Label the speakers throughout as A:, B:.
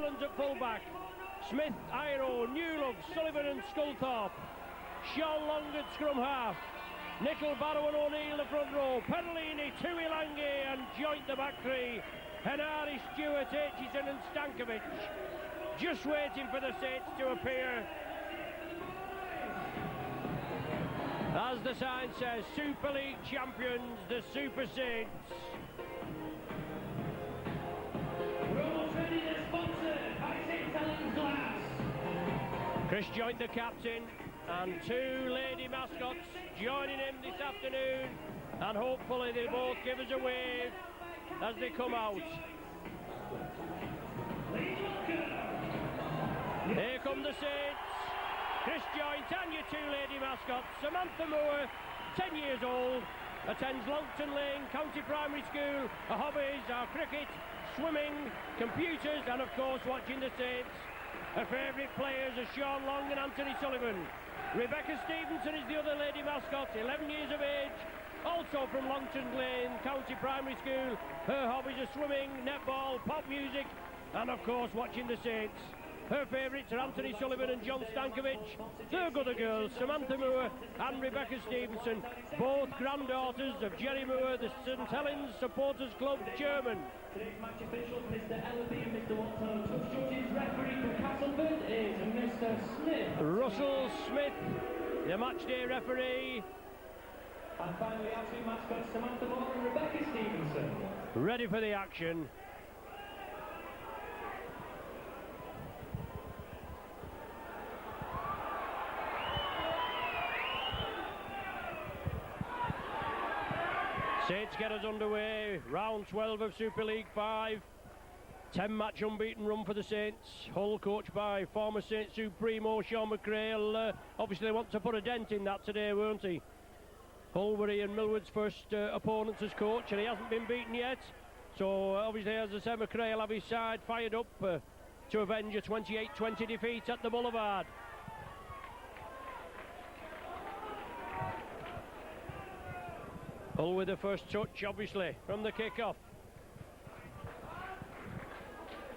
A: Helens at full-back. Smith, Iro, Newlove, Sullivan and Sculthorpe. Sean Long at scrum half. Nickel, Barrow and O'Neill the front row. Pedalini, Tuilangi and Joint the back three. Henari, Stewart, Aitchison and Stankovic. Just waiting for the Saints to appear. As the sign says, Super League champions, the Super Saints.
B: We're almost ready to sponsor by St. Helens Glass.
A: Chris Joint the captain and two lady mascots joining him this afternoon, and hopefully they'll both give us a wave as they come out. Here come the Saints. Chris Joint and your two lady mascots. Samantha Moore, 10 years old, attends Longton Lane County Primary School. Her hobbies are cricket, swimming, computers and of course watching the Saints. Her favourite players are Sean Long and Anthony Sullivan. Rebecca Stevenson is the other lady mascot, 11 years of age, also from Longton Lane County Primary School. Her hobbies are swimming, netball, pop music and of course watching the Saints. Her favourites are Anthony Sullivan and John Stankovic. Their other girls, Samantha Moore and Rebecca Stevenson, both granddaughters of Jerry Moore, the St Helens Supporters Club chairman.
B: Today's match officials, Mr. Ellaby and Mr. Watson. Touch judges, referee from Castleford is Mr. Smith.
A: Russell Smith, the match day referee.
B: And finally our two mascots, Samantha Moore and Rebecca Stevenson.
A: Ready for the action. Saints get us underway, round 12 of Super League 5. 10-match unbeaten run for the Saints. Hull coached by former Saints Supremo Sean McRae. Obviously they want to put a dent in that today, won't he? Hull were Ian Millward's first opponents as coach and he hasn't been beaten yet. So obviously, as I said, McRae will have his side fired up to avenge a 28-20 defeat at the Boulevard. Hull with the first touch, obviously, from the kick-off.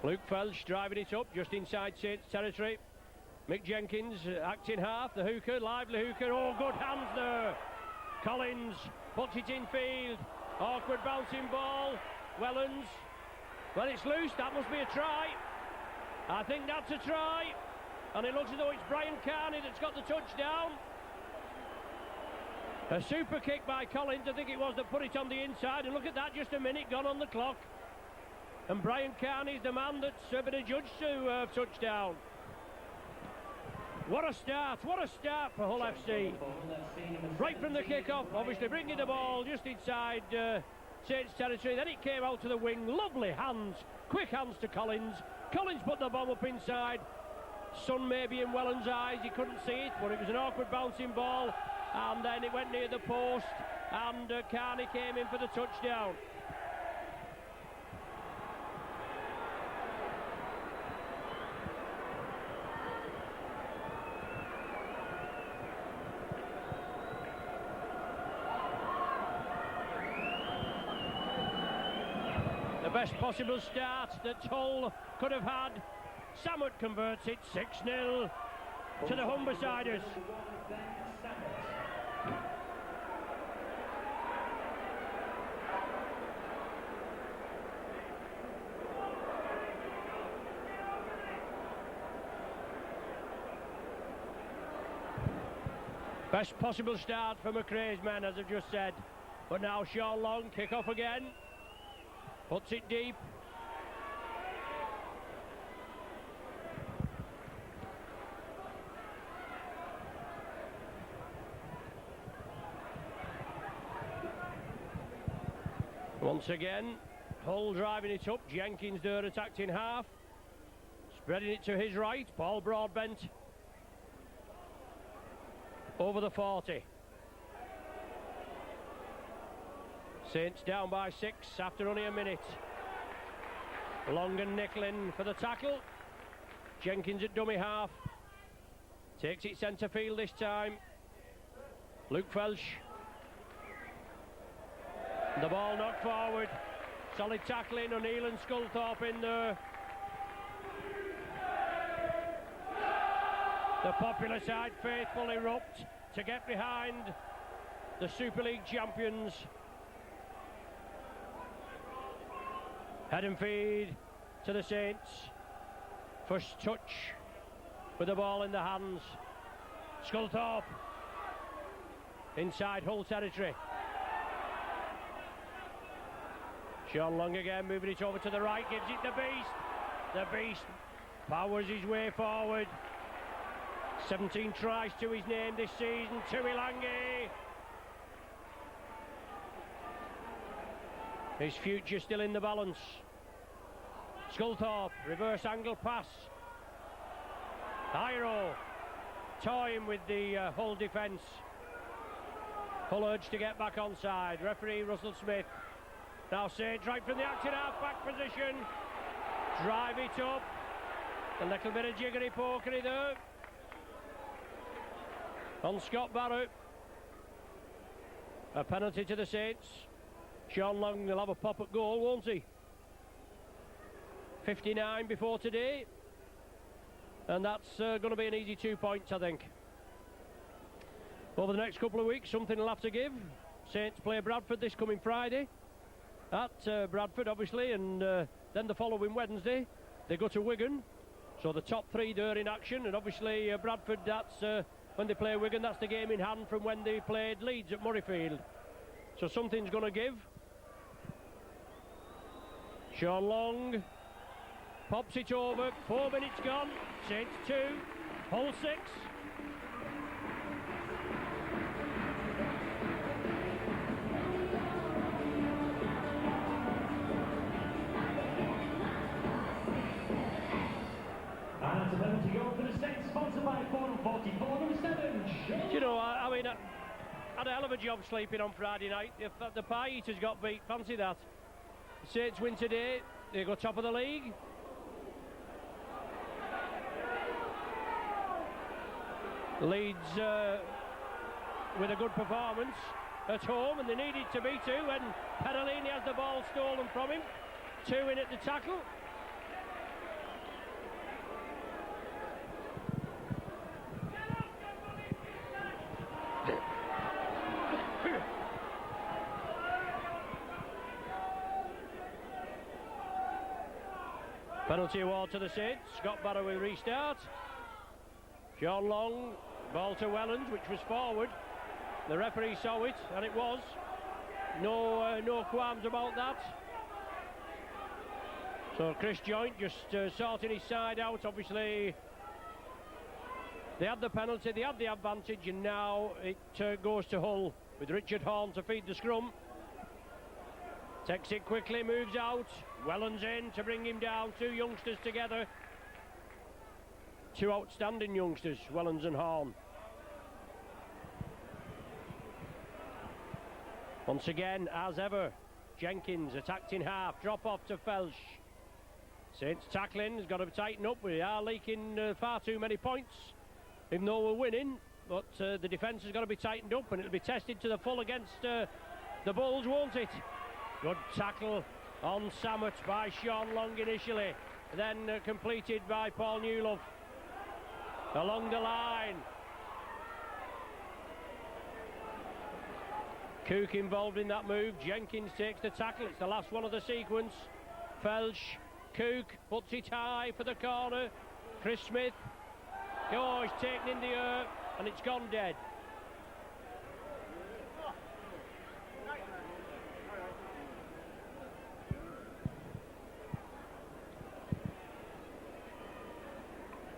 A: Luke Felsh driving it up just inside Saints territory. Mick Jenkins acting half, the hooker, lively hooker. Oh, good hands there. Collins puts it in field. Awkward bouncing ball. Wellens. Well, it's loose. That must be a try. I think that's a try. And it looks as though it's Brian Carney that's got the touchdown. A super kick by Collins, I think it was, that put it on the inside. And look at that, just a minute gone on the clock. And Brian Carney's the man that's been adjudged to touchdown. What a start for Hull FC. Right from the kick-off, obviously bringing the ball just inside Saints territory. Then it came out to the wing, lovely hands, quick hands to Collins. Collins put the bomb up inside. Sun maybe in Welland's eyes, he couldn't see it, but it was an awkward bouncing ball. And then it went near the post, and Carney came in for the touchdown. The best possible start that Hull could have had. Samut converts it 6-0 to the Humbersiders. Best possible start for McRae's men, as I've just said. But now Sean Long, kick off again. Puts it deep. Once again, Hull driving it up. Jenkins there attacked in half. Spreading it to his right. Paul Broadbent. Over the 40. Saints down by 6 after only a minute. Long and Nicklin for the tackle. Jenkins at dummy half. Takes it centre field this time. Luke Felsh. The ball knocked forward. Solid tackling. O'Neill and Sculthorpe in there. The popular side faithful erupt to get behind the Super League champions. Head and feed to the Saints. First touch with the ball in the hands. Sculthorpe inside Hull territory. Sean Long again, moving it over to the right, gives it the Beast. The Beast powers his way forward. 17 tries to his name this season. Tuilangi. His future still in the balance. Sculthorpe, reverse angle pass. Iro toying with the Hull defence. Hull urge to get back onside. Referee Russell Smith. Now Saints right from the active half-back position. Drive it up. A little bit of jiggery-pokery there. On Scott Barrett. A penalty to the Saints. Sean Long will have a pop at goal, won't he? 59 before today. And that's going to be an easy 2 points, I think. Over the next couple of weeks, something will have to give. Saints play Bradford this coming Friday. At Bradford, obviously, and then the following Wednesday, they go to Wigan. So the top three there in action, and obviously Bradford, that's when they play Wigan, that's the game in hand from when they played Leeds at Murrayfield. So something's going to give. Sean Long pops it over, 4 minutes gone, Saints 2, Hull 6.
B: And it's a penalty goal for the Saints, sponsored by 444 number 7.
A: You know, I mean, I had a hell of a job sleeping on Friday night. The Pie Eaters got beat, fancy that. The Saints win today, they go top of the league. Leeds with a good performance at home, and they needed to be two when Perolini has the ball stolen from him. 2 in at the tackle. Penalty award to the Saints. Scott Barrow will restart. Sean Long, ball to Wellens, which was forward. The referee saw it, and it was. No qualms about that. So Chris Joint just sorting his side out. Obviously, they had the penalty, they had the advantage, and now it goes to Hull with Richard Horn to feed the scrum. Takes it quickly, moves out. Wellens in to bring him down. Two youngsters together. Two outstanding youngsters, Wellens and Horn. Once again, as ever, Jenkins attacked in half. Drop off to Felsh. Saints tackling has got to tighten up. We are leaking far too many points, even though we're winning. But the defence has got to be tightened up, and it'll be tested to the full against the Bulls, won't it? Good tackle on Samet by Sean Long initially, then completed by Paul Newlove. Along the line. Cook involved in that move. Jenkins takes the tackle. It's the last one of the sequence. Felsh, Cook puts it high for the corner. Chris Smith. Oh, he's taken in the air and it's gone dead.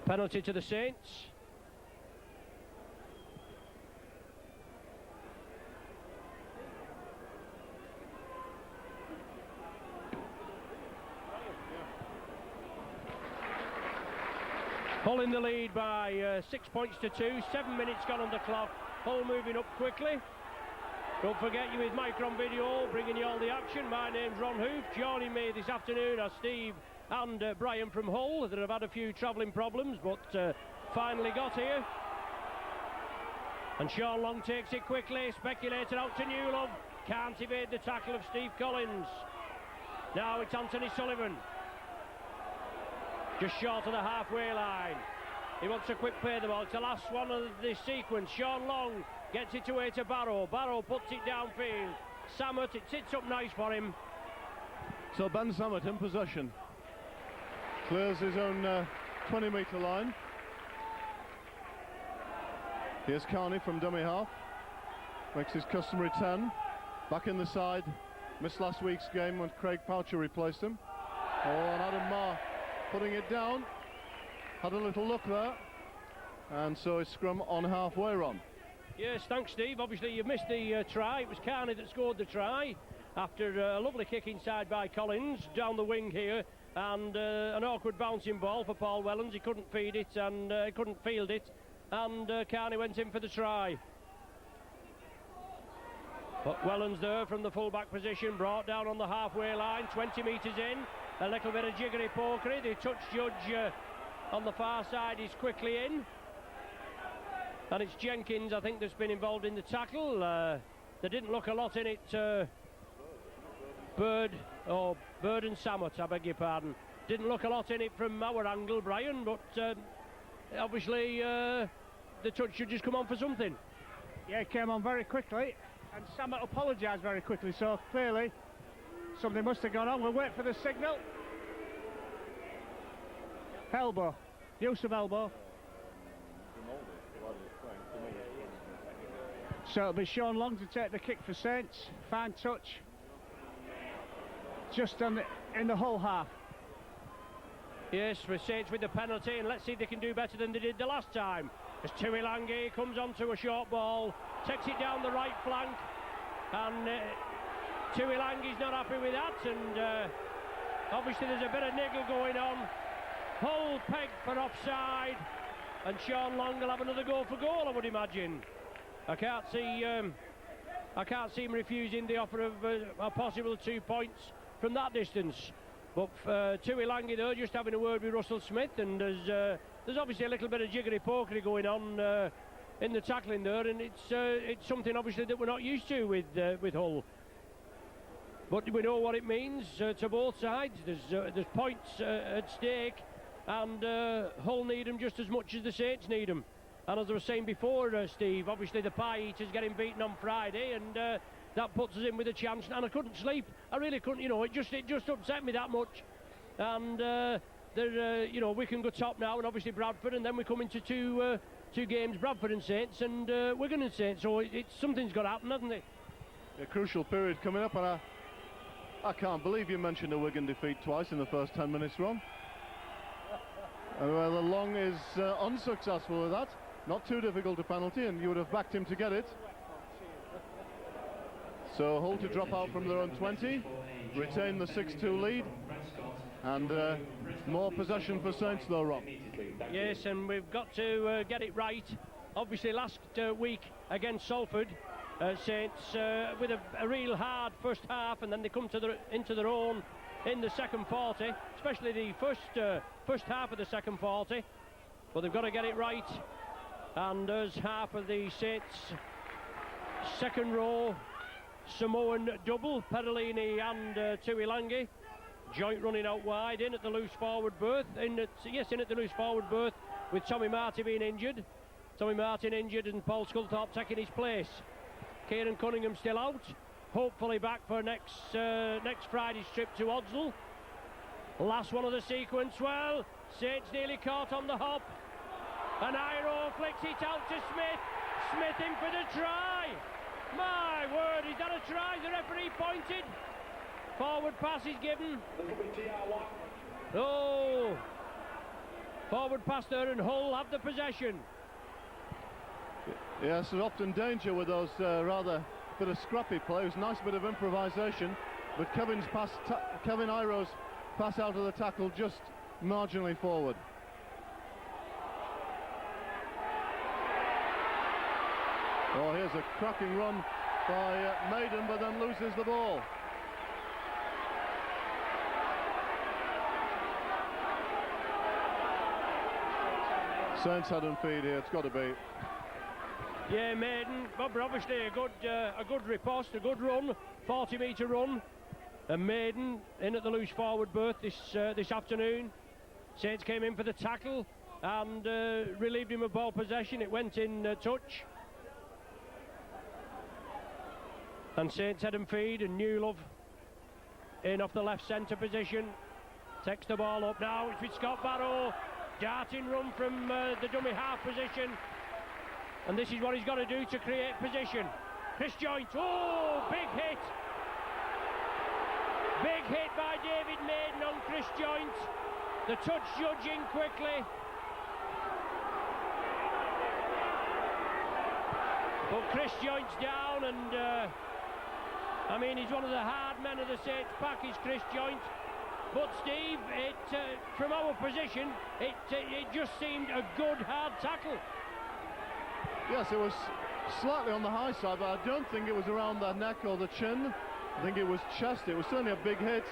A: Penalty to the Saints. Hull in the lead by 6 points to 2. 7 minutes gone on the clock. Hull moving up quickly. Don't forget, you with Micron Video, bringing you all the action. My name's Ron Hoof. Joining me this afternoon are Steve and Brian from Hull, that have had a few travelling problems, but finally got here. And Sean Long takes it quickly, speculated out to Newlove. Can't evade the tackle of Steve Collins. Now it's Anthony Sullivan. Just short of the halfway line. He wants a quick play the ball. It's the last one of this sequence. Sean Long gets it away to Barrow. Barrow puts it downfield. Samet, it sits up nice for him.
C: So Ben Samet in possession. Clears his own 20-metre line. Here's Carney from dummy half. Makes his customary 10. Back in the side. Missed last week's game when Craig Poucher replaced him. Oh, and Adam Marr putting it down. Had a little look there. And so it's scrum on halfway run.
A: Yes, thanks, Steve. Obviously, you've missed the try. It was Carney that scored the try after a lovely kick inside by Collins down the wing here, and an awkward bouncing ball for Paul Wellens. He couldn't feed it and he couldn't field it, and Carney went in for the try. But Wellens there from the full-back position, brought down on the halfway line, 20 metres in, a little bit of jiggery-pokery. The touch judge on the far side is quickly in. And it's Jenkins, I think, that's been involved in the tackle. There didn't look a lot in it. Bird and Samet, I beg your pardon. Didn't look a lot in it from our angle, Brian, but obviously the touch should just come on for something.
D: Yeah, it came on very quickly, and Samet apologised very quickly, so clearly something must have gone on. We'll wait for the signal. Elbow, use of elbow. So it'll be Sean Long to take the kick for Saints. Fine touch. Just in the whole half.
A: Yes, for Saints with the penalty, and let's see if they can do better than they did the last time. As Tuilangi comes onto a short ball, takes it down the right flank, and Tuilangi's not happy with that, and obviously there's a bit of niggle going on. Hull pegged for offside, and Sean Long will have another go for goal, I would imagine. I can't see him refusing the offer of a possible 2 points from that distance. But Tuilangi though, just having a word with Russell Smith, and there's obviously a little bit of jiggery-pokery going on in the tackling there, and it's something obviously that we're not used to with Hull. But we know what it means to both sides. There's points at stake, and Hull need them just as much as the Saints need them. And as I was saying before, Steve, obviously the Pie Eaters getting beaten on Friday, and that puts us in with a chance. And I couldn't sleep. I really couldn't. You know, it just upset me that much. And you know, we can go top now, and obviously Bradford, and then we come into two games, Bradford and Saints, and Wigan and Saints. So something's got to happen, hasn't it?
C: A crucial period coming up, and I can't believe you mentioned a Wigan defeat twice in the first 10 minutes run. Well, Long is unsuccessful with that. Not too difficult a penalty, and you would have backed him to get it. So Hull to drop out from their own 20, retain the 6-2 lead, and more possession for Saints though, Rob.
A: Yes, and we've got to get it right. Obviously last week against Salford, Saints with a real hard first half, and then they come into their own in the second 40, especially the first half of the second 40. But they've got to get it right. And there's half of the Saints second row Samoan double, Perellini and Tuilangi. Joint running out wide, in at the loose forward berth, in at the loose forward berth, with Tommy Martin being injured. Tommy Martin injured and Paul Sculthorpe taking his place. Kieran Cunningham still out, hopefully back for next Friday's trip to Oddsall. Last one of the sequence. Well, Saints nearly caught on the hop. And Iro flicks it out to Smith. Smith in for the try. My word, is that a try? The referee pointed. Forward pass is given. Oh, forward pass there, and Hull have the possession.
C: Yes, there's often danger with those rather bit of scrappy play. It was a nice bit of improvisation, but Kevin Iro's pass out of the tackle just marginally forward. Oh, here's a cracking run by Maiden, but then loses the ball. Saints head and feed here, it's got to be.
A: Yeah, Maiden, but obviously a good riposte, a good run, 40-metre run. And Maiden in at the loose forward berth this afternoon. Saints came in for the tackle. and relieved him of ball possession. It went in touch. And Saints head and feed, and Newlove in off the left centre position. Takes the ball up now. It's with Scott Barrow. Darting run from the dummy half position. And this is what he's got to do to create position. Chris Joint. Oh, big hit. Big hit by David Maiden on Chris Joint. The touch judging quickly. But Chris Joint's down, and I mean, he's one of the hard men of the Saints pack, is Chris Joint. But Steve, from our position, it just seemed a good hard tackle.
C: Yes, it was slightly on the high side, but I don't think it was around the neck or the chin. I think it was chest. It was certainly a big hit.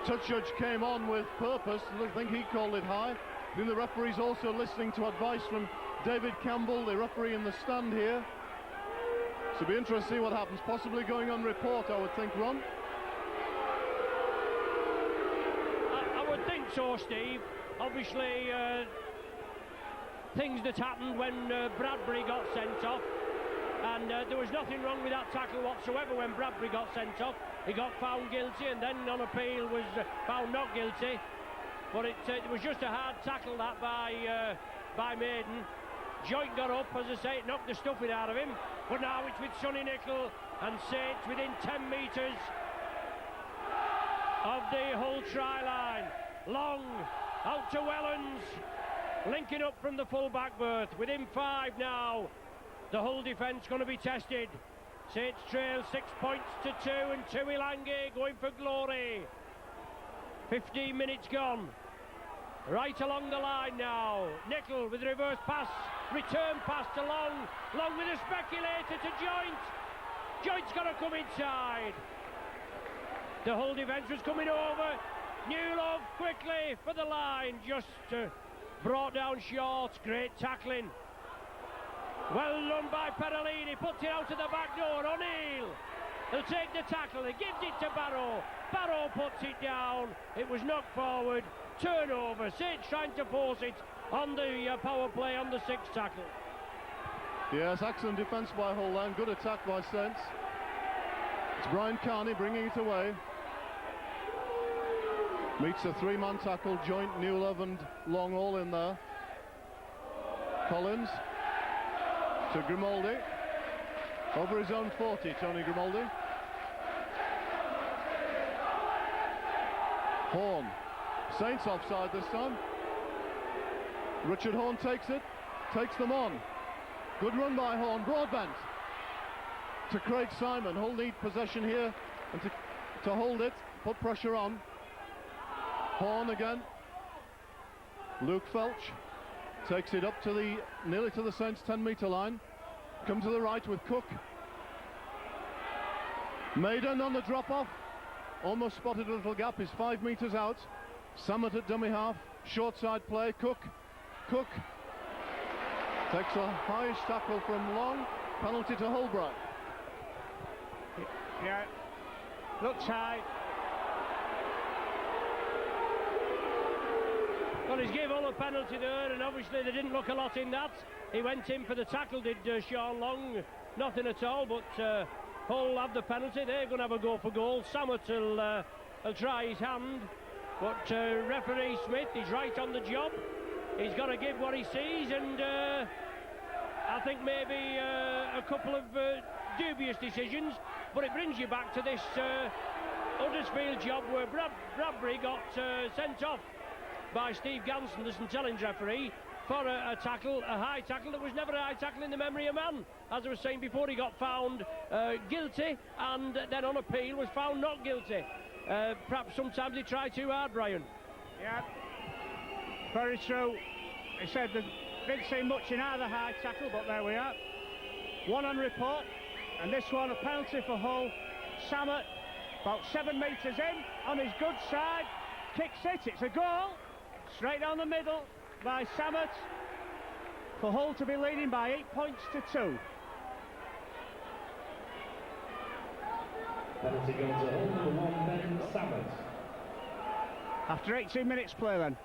C: Touch judge came on with purpose. I think he called it high. I think the referee's also listening to advice from David Campbell, the referee in the stand here. So it'll be interesting to see what happens. Possibly going on report, I would think, Ron.
A: I would think so, Steve. Obviously, things that happened when Bradbury got sent off, and there was nothing wrong with that tackle whatsoever when Bradbury got sent off. He got found guilty, and then on appeal was found not guilty. But it was just a hard tackle that by Maiden. Joint got up, as I say, it knocked the stuffing out of him. But now it's with Sonny Nicol and Saints within 10 metres of the Hull try line. Long out to Helens, linking up from the full-back berth. Within 5 now. The Hull defence going to be tested. Saints trail 6 points to 2, and Tuilangi going for glory. 15 minutes gone. Right along the line now. Nicol with the reverse pass. Return pass to Long. Long with a speculator to Joint. Joint's got to come inside. The Hull defence was coming over. Newlove quickly for the line. Just brought down short. Great tackling. Well done by Perellini. Puts it out to the back door. O'Neill. He'll take the tackle. He gives it to Barrow. Barrow puts it down. It was knocked forward. Turnover. Saints trying to force it on the power play on the 6th tackle.
C: Yes, excellent defence by Hull then. Good attack by Saints. It's Brian Carney bringing it away. Meets a 3-man tackle. Joint, Newlove and Long all in there. Collins to Grimaldi. Over his own 40, Tony Grimaldi. Horn. Saints offside this time. Richard Horn takes it, takes them on. Good run by Horn. Broadbent to Craig Simon. Hull need possession here and to hold it, put pressure on. Horn again. Luke Felch takes it up to nearly to the Saints 10-metre line. Come to the right with Cook. Maiden on the drop-off. Almost spotted a little gap. Is 5 metres out. Summit at dummy half. Short side play. Cook takes a highish tackle from Long. Penalty to Holbright.
D: Yeah, looks high.
A: Well, he's gave Hull a penalty there, and obviously they didn't look a lot in that. He went in for the tackle, did Sean Long. Nothing at all, but Hull have the penalty. They're going to have a go for goal. Samet will try his hand, but referee Smith is right on the job. He's got to give what he sees, and I think maybe a couple of dubious decisions, but it brings you back to this Huddersfield job where Bradbury got sent off by Steve Ganson, the St Helens referee, for a tackle, a high tackle that was never a high tackle in the memory of man. As I was saying before, he got found guilty, and then on appeal was found not guilty. Perhaps sometimes they try too hard, Brian.
D: Yeah, very true. He said they didn't see much in either high tackle, but there we are. One on report, and this one a penalty for Hull. Samet, about 7 metres in, on his good side, kicks it. It's a goal, straight down the middle by Samet, for Hull to be leading by 8 points to 2.
B: Penalty goes to Hull, number 1, Ben Samet.
D: After 18 minutes play then.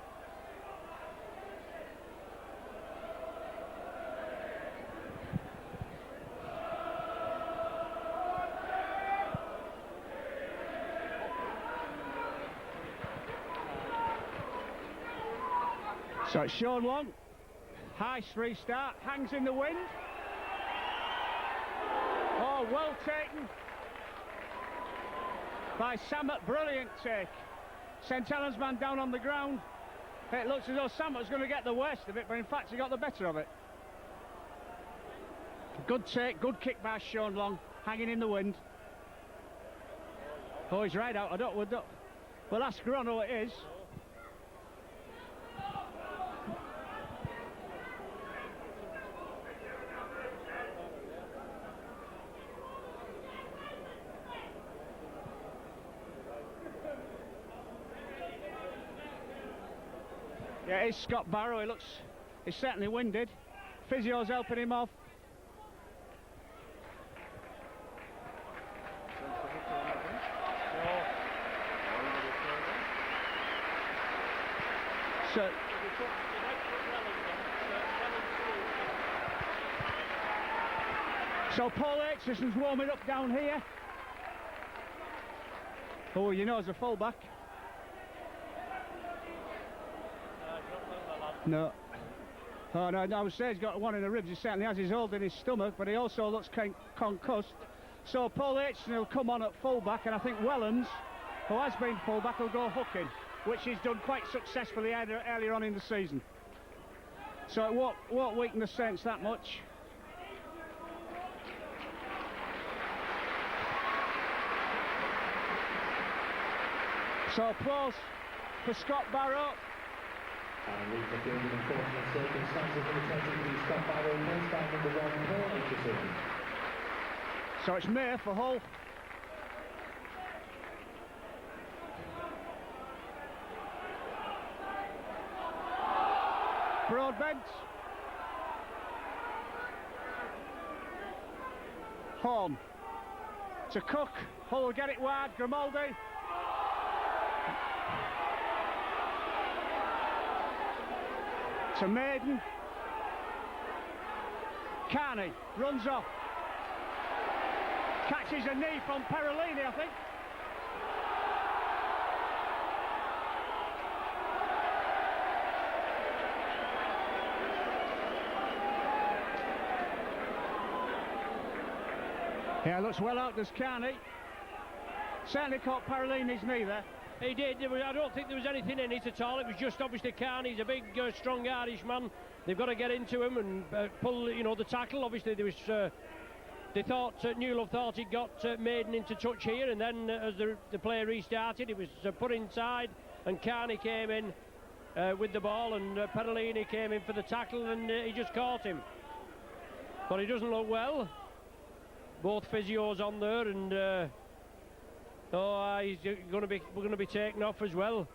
D: So it's Sean Long. High restart, hangs in the wind. Oh, well taken by Samet, brilliant take. St Helens man down on the ground. It looks as though Samet's going to get the worst of it, but in fact he got the better of it. Good take, good kick by Sean Long, hanging in the wind. Oh, he's right out. We'll ask Ron who it is. Yeah, it's Scott Barrow. He's certainly winded. Physio's helping him off. So Paul Aitchison's warming up down here. Oh, you know, as a fullback. No. Oh, no, I would say he's got one in the ribs. He certainly has his hold in his stomach, but he also looks concussed. So Paul Aitchison will come on at fullback, and I think Wellens, who has been fullback, will go hooking, which he's done quite successfully earlier on in the season. So it won't weaken the Saints that much. So applause for Scott Barrow.
B: And leave the field in unfortunate circumstances imitating to be Scott Barrow, placed by number 1, Paul Aitchison.
D: So it's May for Hull. Broadbent. Horn. To Cook. Hull will get it wide. Grimaldi. To Maiden. Carney runs off. Catches a knee from Perolini, I think. Yeah, looks well out, does Carney. Certainly caught Perolini's knee there.
A: He did. I don't think there was anything in it at all. It was just obviously Carney. He's a big, strong Irishman. They've got to get into him and pull, the tackle. Obviously, there was. They thought Newlove thought he'd got Maiden into touch here, and then as the play restarted, it was put inside, and Carney came in with the ball, and Perolini came in for the tackle, and he just caught him. But he doesn't look well. Both physios on there, and we're going to be taken off as well.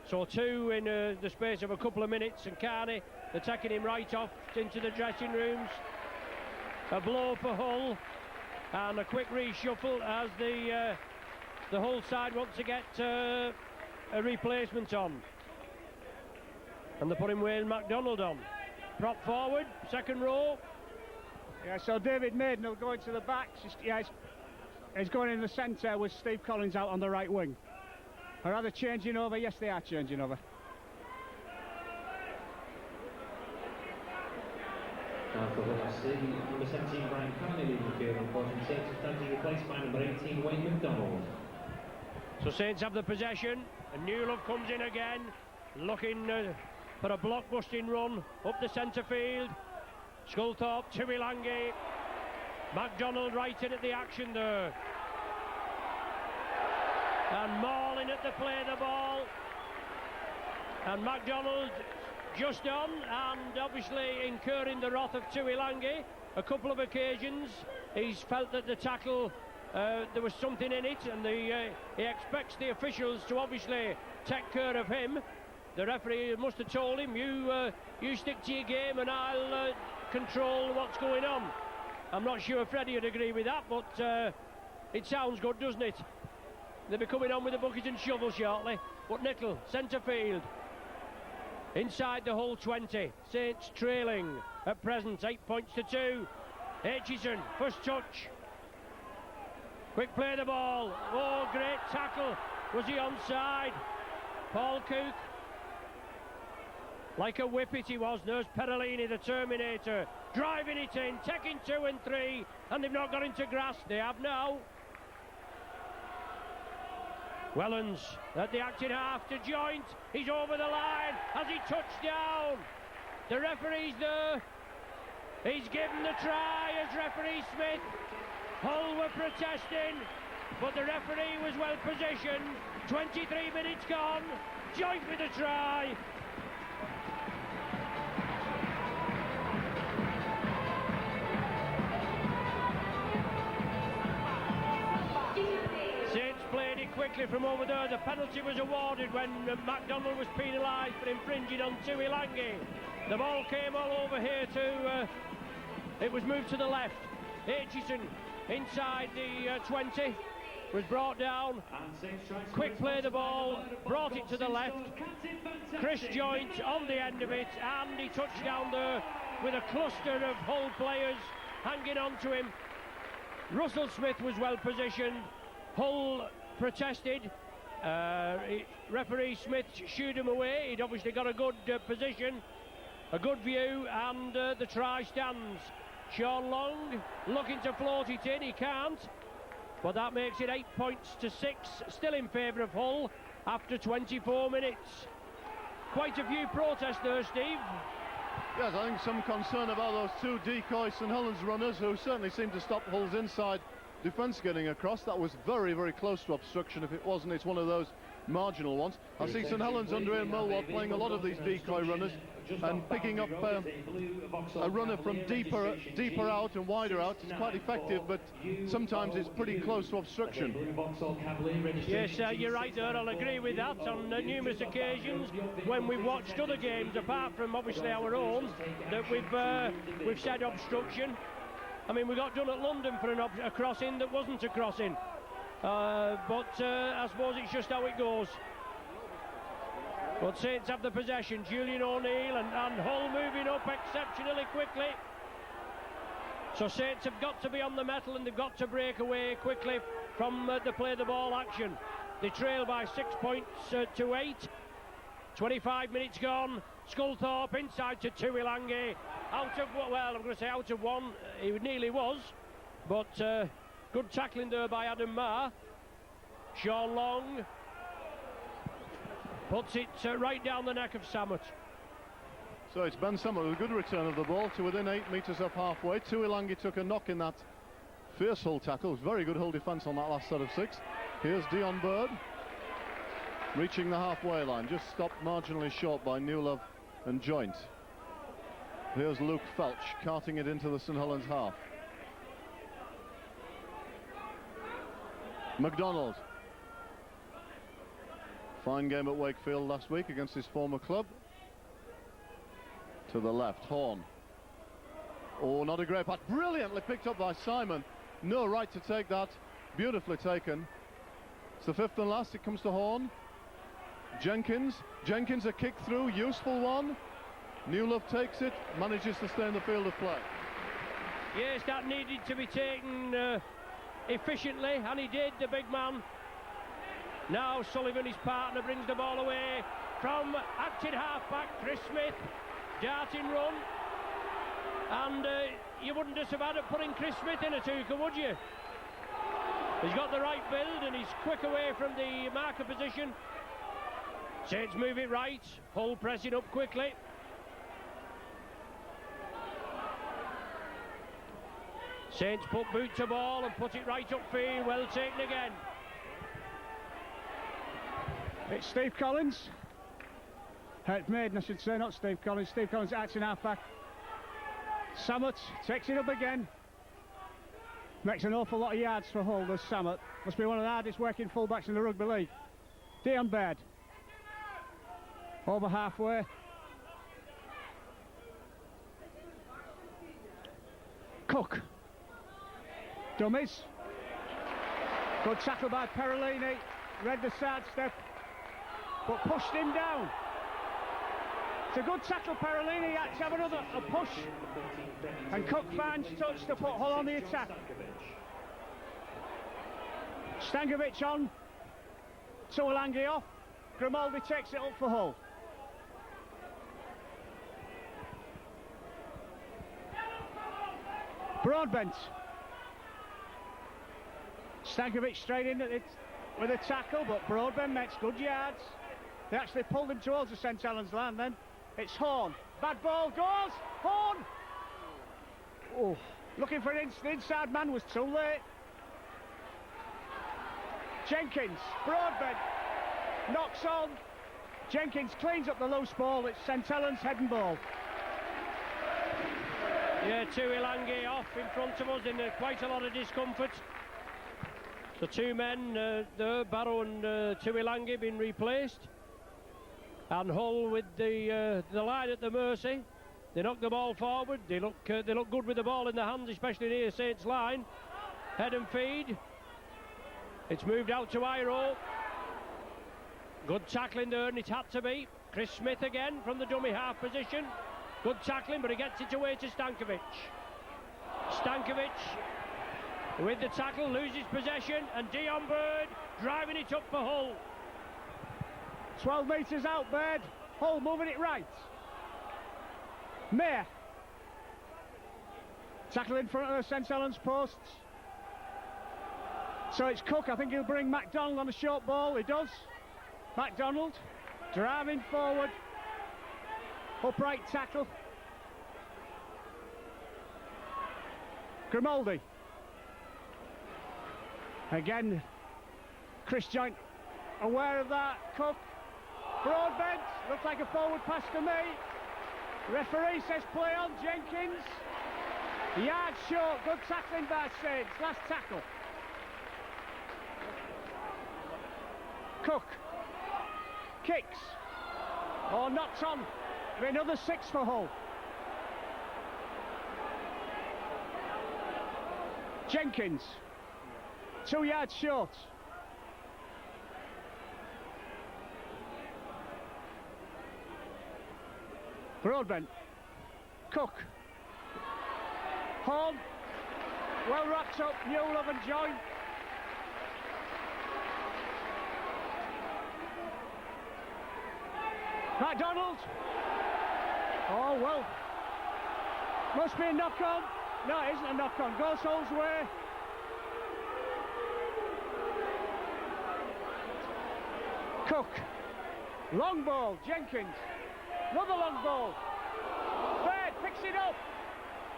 A: So 2 in the space of a couple of minutes, and Carney, they're taking him right off into the dressing rooms. A blow for Hull, and a quick reshuffle as the Hull side wants to get a replacement on. And they're putting Wayne MacDonald on. Prop forward, second row.
D: Yeah, so David Maiden will go into the back. He's going in the centre with Steve Collins out on the right wing. Are they changing over? Yes, they are changing over.
B: Now for Hull FC, number 17 Brian Carney leaving the field, unfortunately circumstances replaced by number 18 Wayne MacDonald.
A: So Saints have the possession, and Newlove comes in again, looking for a block-busting run up the centre field. Sculthorpe, Tuilangi, MacDonald right in at the action there. And Morlin at the play of the ball. And MacDonald just on, and obviously incurring the wrath of Tuilangi. A couple of occasions he's felt that the tackle, there was something in it, and he expects the officials to obviously take care of him. The referee must have told him, you stick to your game and I'll control what's going on. I'm not sure Freddie would agree with that, but it sounds good, doesn't it? They'll be coming on with a bucket and shovel shortly. But Nickel, centre field. Inside the Hull 20. Saints trailing at present, 8 points to 2. Aitchison, first touch. Quick play the ball. Oh, great tackle. Was he onside? Paul Cook. Like a whippet he was. There's Perellini, the Terminator, driving it in, taking 2 and 3, and they've not got into grass. They have now. Wellens at the acting half to Joint. He's over the line. Has he touched down? The referee's there. He's given the try as referee Smith. Hull were protesting, but the referee was well positioned. 23 minutes gone. Joint with a try. Saints played it quickly from over there. The penalty was awarded when MacDonald was penalised for infringing on Tuilangi. The ball came all over here to... it was moved to the left. Aitchison inside the 20 was brought down. Quick play the ball, brought it to the left. Chris Joint on the end of it, and he touched down there with a cluster of Hull players hanging on to him. Russell Smith was well positioned. Hull protested. Referee Smith shooed him away. He'd obviously got a good position, a good view, and the try stands. Sean Long looking to float it in. He can't, but that makes it 8 points to 6, still in favour of Hull after 24 minutes. Quite a few protests there, Steve.
C: Yes, I think some concern about those 2 decoy St Helens runners who certainly seemed to stop Hull's inside defence getting across. That was very, very close to obstruction. If it wasn't, it's one of those marginal ones. I see St Helens under Ian Millwall playing a lot of these decoy runners and picking up a runner from deeper out and wider out. It's quite effective, but sometimes it's pretty close to obstruction.
A: Yes, you're right there. I'll agree with that. On numerous occasions when we've watched other games, apart from obviously our own, that we've said obstruction. I mean, we got done at London for a crossing that wasn't a crossing. But I suppose it's just how it goes. But Saints have the possession. Julian O'Neill and Hull moving up exceptionally quickly. So Saints have got to be on the metal, and they've got to break away quickly from the play the ball action. They trail by 6 points to 8. 25 minutes gone. Sculthorpe inside to Tuilangi. Out of, well, I'm going to say out of one. He nearly was. But good tackling there by Adam Marr. Sean Long puts it right down the neck of Samet.
C: So it's Ben Samet with a good return of the ball to within 8 metres of halfway. Tuilangi took a knock in that fierce Hull tackle. It was very good Hull defence on that last set of 6. Here's Dion Bird reaching the halfway line, just stopped marginally short by Newlove and Joint. Here's Luke Felch carting it into the St Helens half. MacDonald. Fine game at Wakefield last week against his former club. To the left, Horn. Oh, not a great pass. Brilliantly picked up by Simon. No right to take that. Beautifully taken. It's the 5th and last. It comes to Horn. Jenkins a kick through, useful one. Newlove takes it, manages to stay in the field of play.
A: Yes, that needed to be taken efficiently, and he did, the big man. Now Sullivan, his partner, brings the ball away from acting half-back Chris Smith. Darting run, and you wouldn't just have had it putting Chris Smith in a Tuka, would you? He's got the right build and he's quick away from the marker position. Saints move it right. Hull pressing up quickly. Saints put boot to ball and put it right upfield. Well taken again.
D: It's Steve Collins. Maiden, I should say, not Steve Collins. Steve Collins acting half-back. Samet takes it up again. Makes an awful lot of yards for Hull, does Samet. Must be one of the hardest working fullbacks in the Rugby League. Dion Baird. Over halfway. Cook. Dummies. Good tackle by Perellini. Read the side step, but pushed him down. It's a good tackle, Perellini. He had to have a push. And Cook finds touch to put Hull on the attack. Stankovic on. Tuilangi off. Grimaldi takes it up for Hull. Broadbent. Stankovic straight in at it with a tackle, but Broadbent makes good yards. They actually pulled him towards the St Helens line then. It's Horn. Bad ball goes. Horn! Oh, looking for an the inside man was too late. Jenkins, Broadbent, knocks on. Jenkins cleans up the loose ball. It's St Helens heading ball.
A: Yeah, Tuilangi off in front of us in quite a lot of discomfort. The two men, Barrow and Tuilangi, been replaced. And Hull with the line at the mercy. They knock the ball forward. They look good with the ball in their hands, especially near Saints' line. Head and feed. It's moved out to Iro. Good tackling there, and it had to be. Chris Smith again from the dummy half position. Good tackling, but he gets it away to Stankovic. Stankovic with the tackle, loses possession, and Dion Bird driving it up for Hull.
D: 12 metres out, Bird. Hull moving it right. Mayer. Tackle in front of the St Helens posts. So it's Cook. I think he'll bring MacDonald on a short ball. He does. MacDonald driving forward. Upright tackle. Grimaldi. Again, Chris Joint aware of that. Cook. Broadbent. Looks like a forward pass to me. Referee says play on. Jenkins. Yard short. Good tackling by Saints. Last tackle. Cook. Kicks. Oh, knocks on. Another 6 for Hull. Jenkins. 2 yards short. Broadbent. Cook. Horn. Well rocked up. Newlove and Joy. MacDonald. Oh, well. Must be a knock-on. No, it isn't a knock-on. Goes Hull's way. Cook. Long ball. Jenkins. Another long ball. Baird picks it up.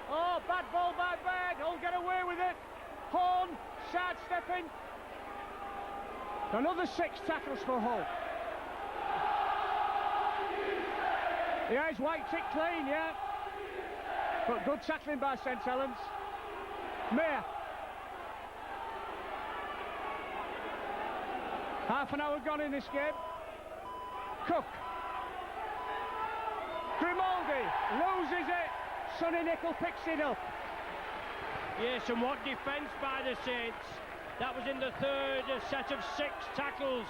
D: Oh, bad ball by Baird. Hull get away with it. Horn. Sidestepping. Another 6 tackles for Hull. Yeah, it's white tick clean, yeah. But good tackling by St Helens. Mayer. Half an hour gone in this game. Cook. Grimaldi loses it. Sonny Nicol picks it up.
A: Yes, and what defence by the Saints. That was in the third set of 6 tackles.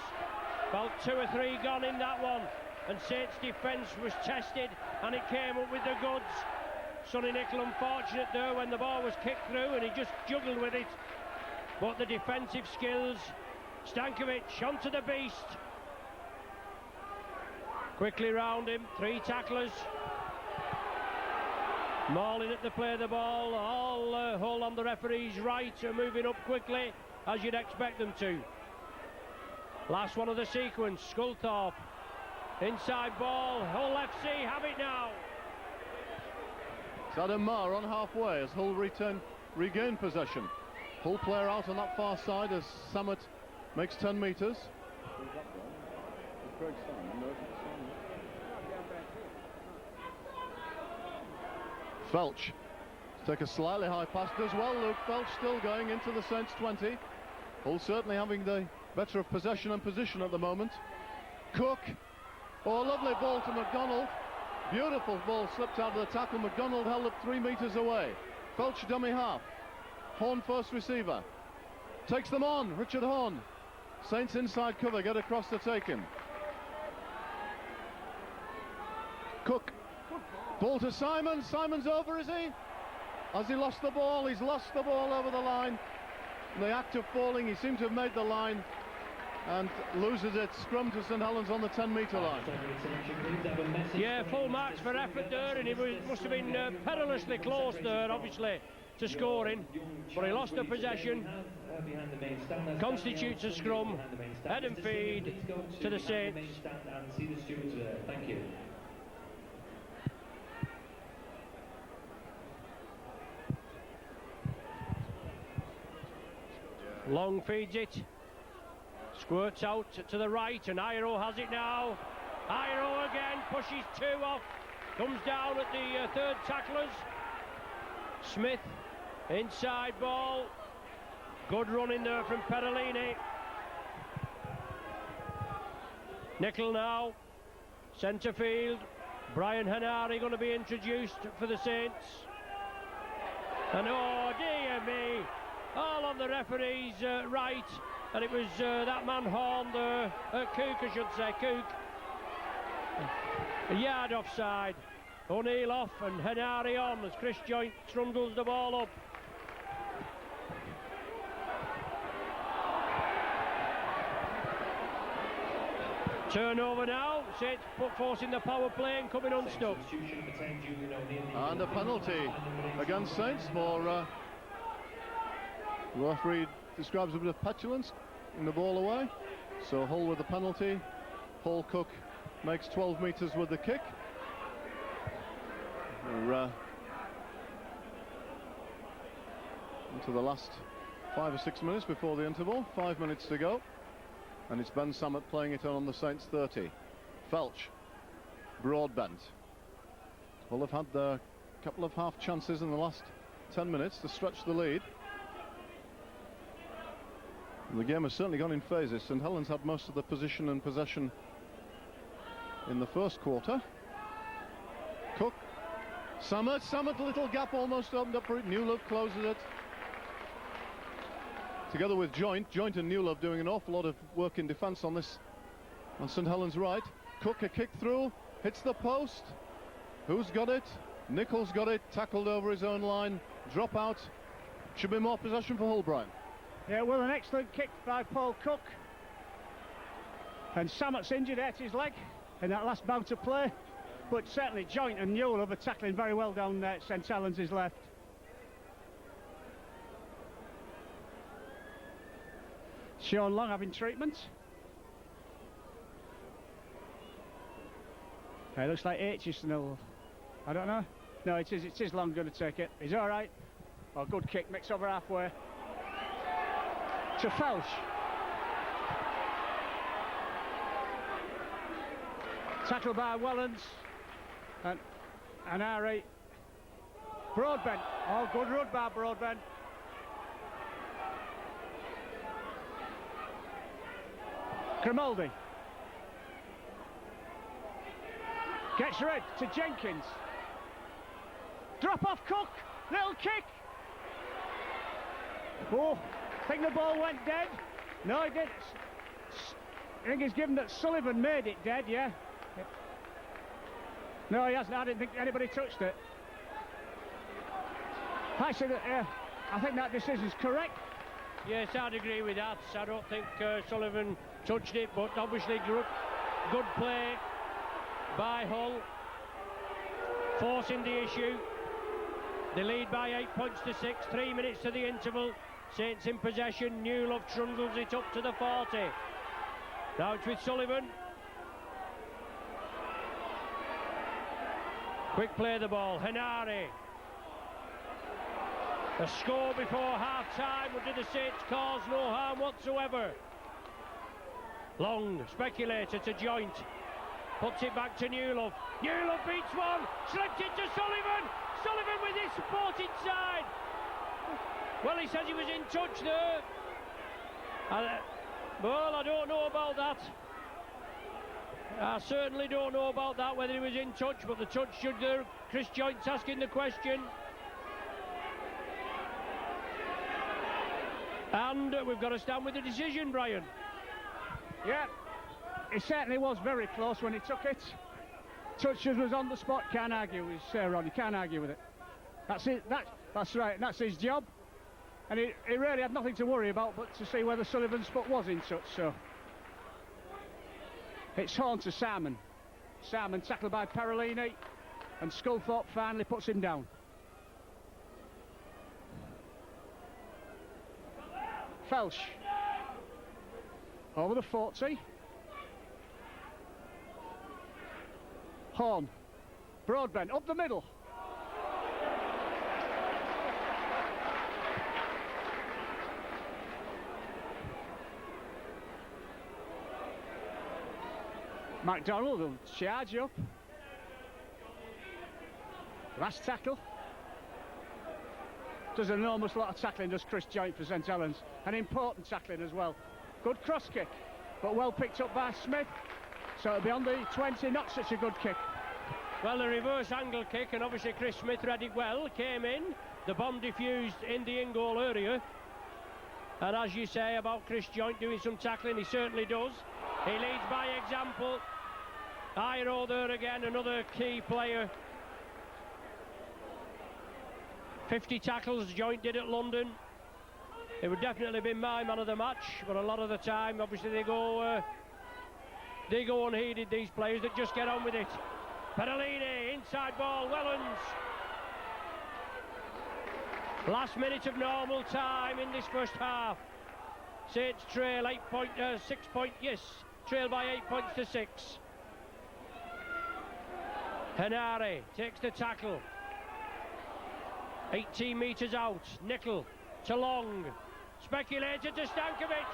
A: About 2 or 3 gone in that one. And Saints' defence was tested, and it came up with the goods. Sonny Nicol unfortunate there when the ball was kicked through, and he just juggled with it. But the defensive skills. Stankovic onto the beast. Quickly round him, 3 tacklers. Mauling at the play of the ball. All Hull on the referee's right are moving up quickly, as you'd expect them to. Last one of the sequence, Sculthorpe. Inside ball, Hull FC have it now.
C: It's Adam Marr on halfway as Hull regain possession. Hull player out on that far side as Samet makes 10 metres. Felch take a slightly high pass, does well. Luke Felch still going into the Saints 20. Hull certainly having the better of possession and position at the moment. Cook. Oh, lovely ball to MacDonald. Beautiful ball slipped out of the tackle. MacDonald held it 3 metres away. Felch dummy half. Horn first receiver. Takes them on. Richard Horn. Saints inside cover. Get across to take him. Cook. Ball to Simon. Simon's over, is he? Has he lost the ball? He's lost the ball over the line. In the act of falling, he seemed to have made the line and loses it. Scrum to St Helens on the 10-metre line.
A: Yeah, full marks for effort there, and it must have been perilously close there, obviously. to scoring, but he lost the possession. Constitutes a scrum, head and feed to the Saints.
B: Thank you.
A: Long feeds it, squirts out to the right, and Iro has it now. Iro again, pushes two off, comes down at the third tacklers. Smith, inside ball, good run in there from Perolini. Nickel now, centre field. Brian Henare going to be introduced for the Saints. And oh dear me, all on the referee's right, and it was that man Horn there, Cook I should say, Cook. A yard offside. O'Neill off and Henare on as Chris Joint trundles the ball up. Turnover now, Saints forcing the power play and coming unstuck.
C: And a penalty against Saints for the referee describes a bit of petulance in the ball away. So Hull with the penalty. Paul Cook makes 12 metres with the kick. We're into the last 5 or 6 minutes before the interval. 5 minutes to go. And it's Ben Samet playing it on the Saints 30. Felch, Broadbent. Well, they've had a couple of half chances in the last 10 minutes to stretch the lead. And the game has certainly gone in phases. St Helens had most of the position and possession in the first quarter. Cook, Samet, little gap almost opened up for it. Newlove closes it. Together with Joint and Newlove doing an awful lot of work in defence on this, on St Helens right. Cook a kick through, hits the post. Who's got it? Nichols got it, tackled over his own line, drop out. Should be more possession for Hull, Brian.
D: Yeah, well, an excellent kick by Paul Cook. And Samet's injured, hurt his leg in that last bout of play. But certainly Joint and Newlove are tackling very well down St Helens' left. Sean Long having treatment. It looks like Aitchison. I don't know. No, it is Long going to take it. He's all right. Oh, good kick, mix over halfway. To Felch. Tackle by Wellens. And Ari. Broadbent. Oh, good run by Broadbent. Grimaldi gets red to Jenkins. Drop off Cook, little kick. Oh, I think the ball went dead. No, it didn't. I think he's given that Sullivan made it dead, yeah. No, he hasn't. I didn't think anybody touched it. I think that decision's correct.
A: Yes, I'd agree with that. I don't think Sullivan touched it, but obviously good play by Hull, forcing the issue. They lead by 8 points to 6, 3 minutes to the interval. Saints in possession. Newlove trundles it up to the 40. Now it's with Sullivan. Quick play the ball. Henare. A score before half-time would do the Saints cause no harm whatsoever. Long, speculator to Joint. Puts it back to Newlove. Newlove beats one. Slipped it to Sullivan. Sullivan with his support inside. Well, he says he was in touch there. Well, I don't know about that. I certainly don't know about that, whether he was in touch, but the touch judge there, Chris Joint's asking the question. And we've got to stand with the decision, Brian.
D: Yeah, it certainly was very close when he took it. Touches was on the spot, can't argue with Ron, you can't argue with it. That's it, that's right, that's his job. And he really had nothing to worry about but to see whether Sullivan's foot was in touch, so. It's Horn to Salmon. Salmon tackled by Perolini, and Sculthorpe finally puts him down. Felsh. Over the 40. Horn. Broadbent up the middle. MacDonald will charge up. Last tackle. Does an enormous lot of tackling, does Chris Joint for St Helens. An important tackling as well. Good cross kick, but well picked up by Smith. So it'll be on the 20, not such a good kick.
A: Well, the reverse angle kick, and obviously Chris Smith read it well, came in. The bomb diffused in the in-goal area. And as you say about Chris Joint doing some tackling, he certainly does. He leads by example. Iro there again, another key player. 50 tackles Joint did at London. It would definitely be my man of the match, but a lot of the time, obviously, they go unheeded, these players that just get on with it. Perolini, inside ball, Wellens. Last minute of normal time in this first half. Saints trail 6 trail by 8 points to 6. Henare takes the tackle. 18 metres out. Nickel to Long. Speculated to Stankovic.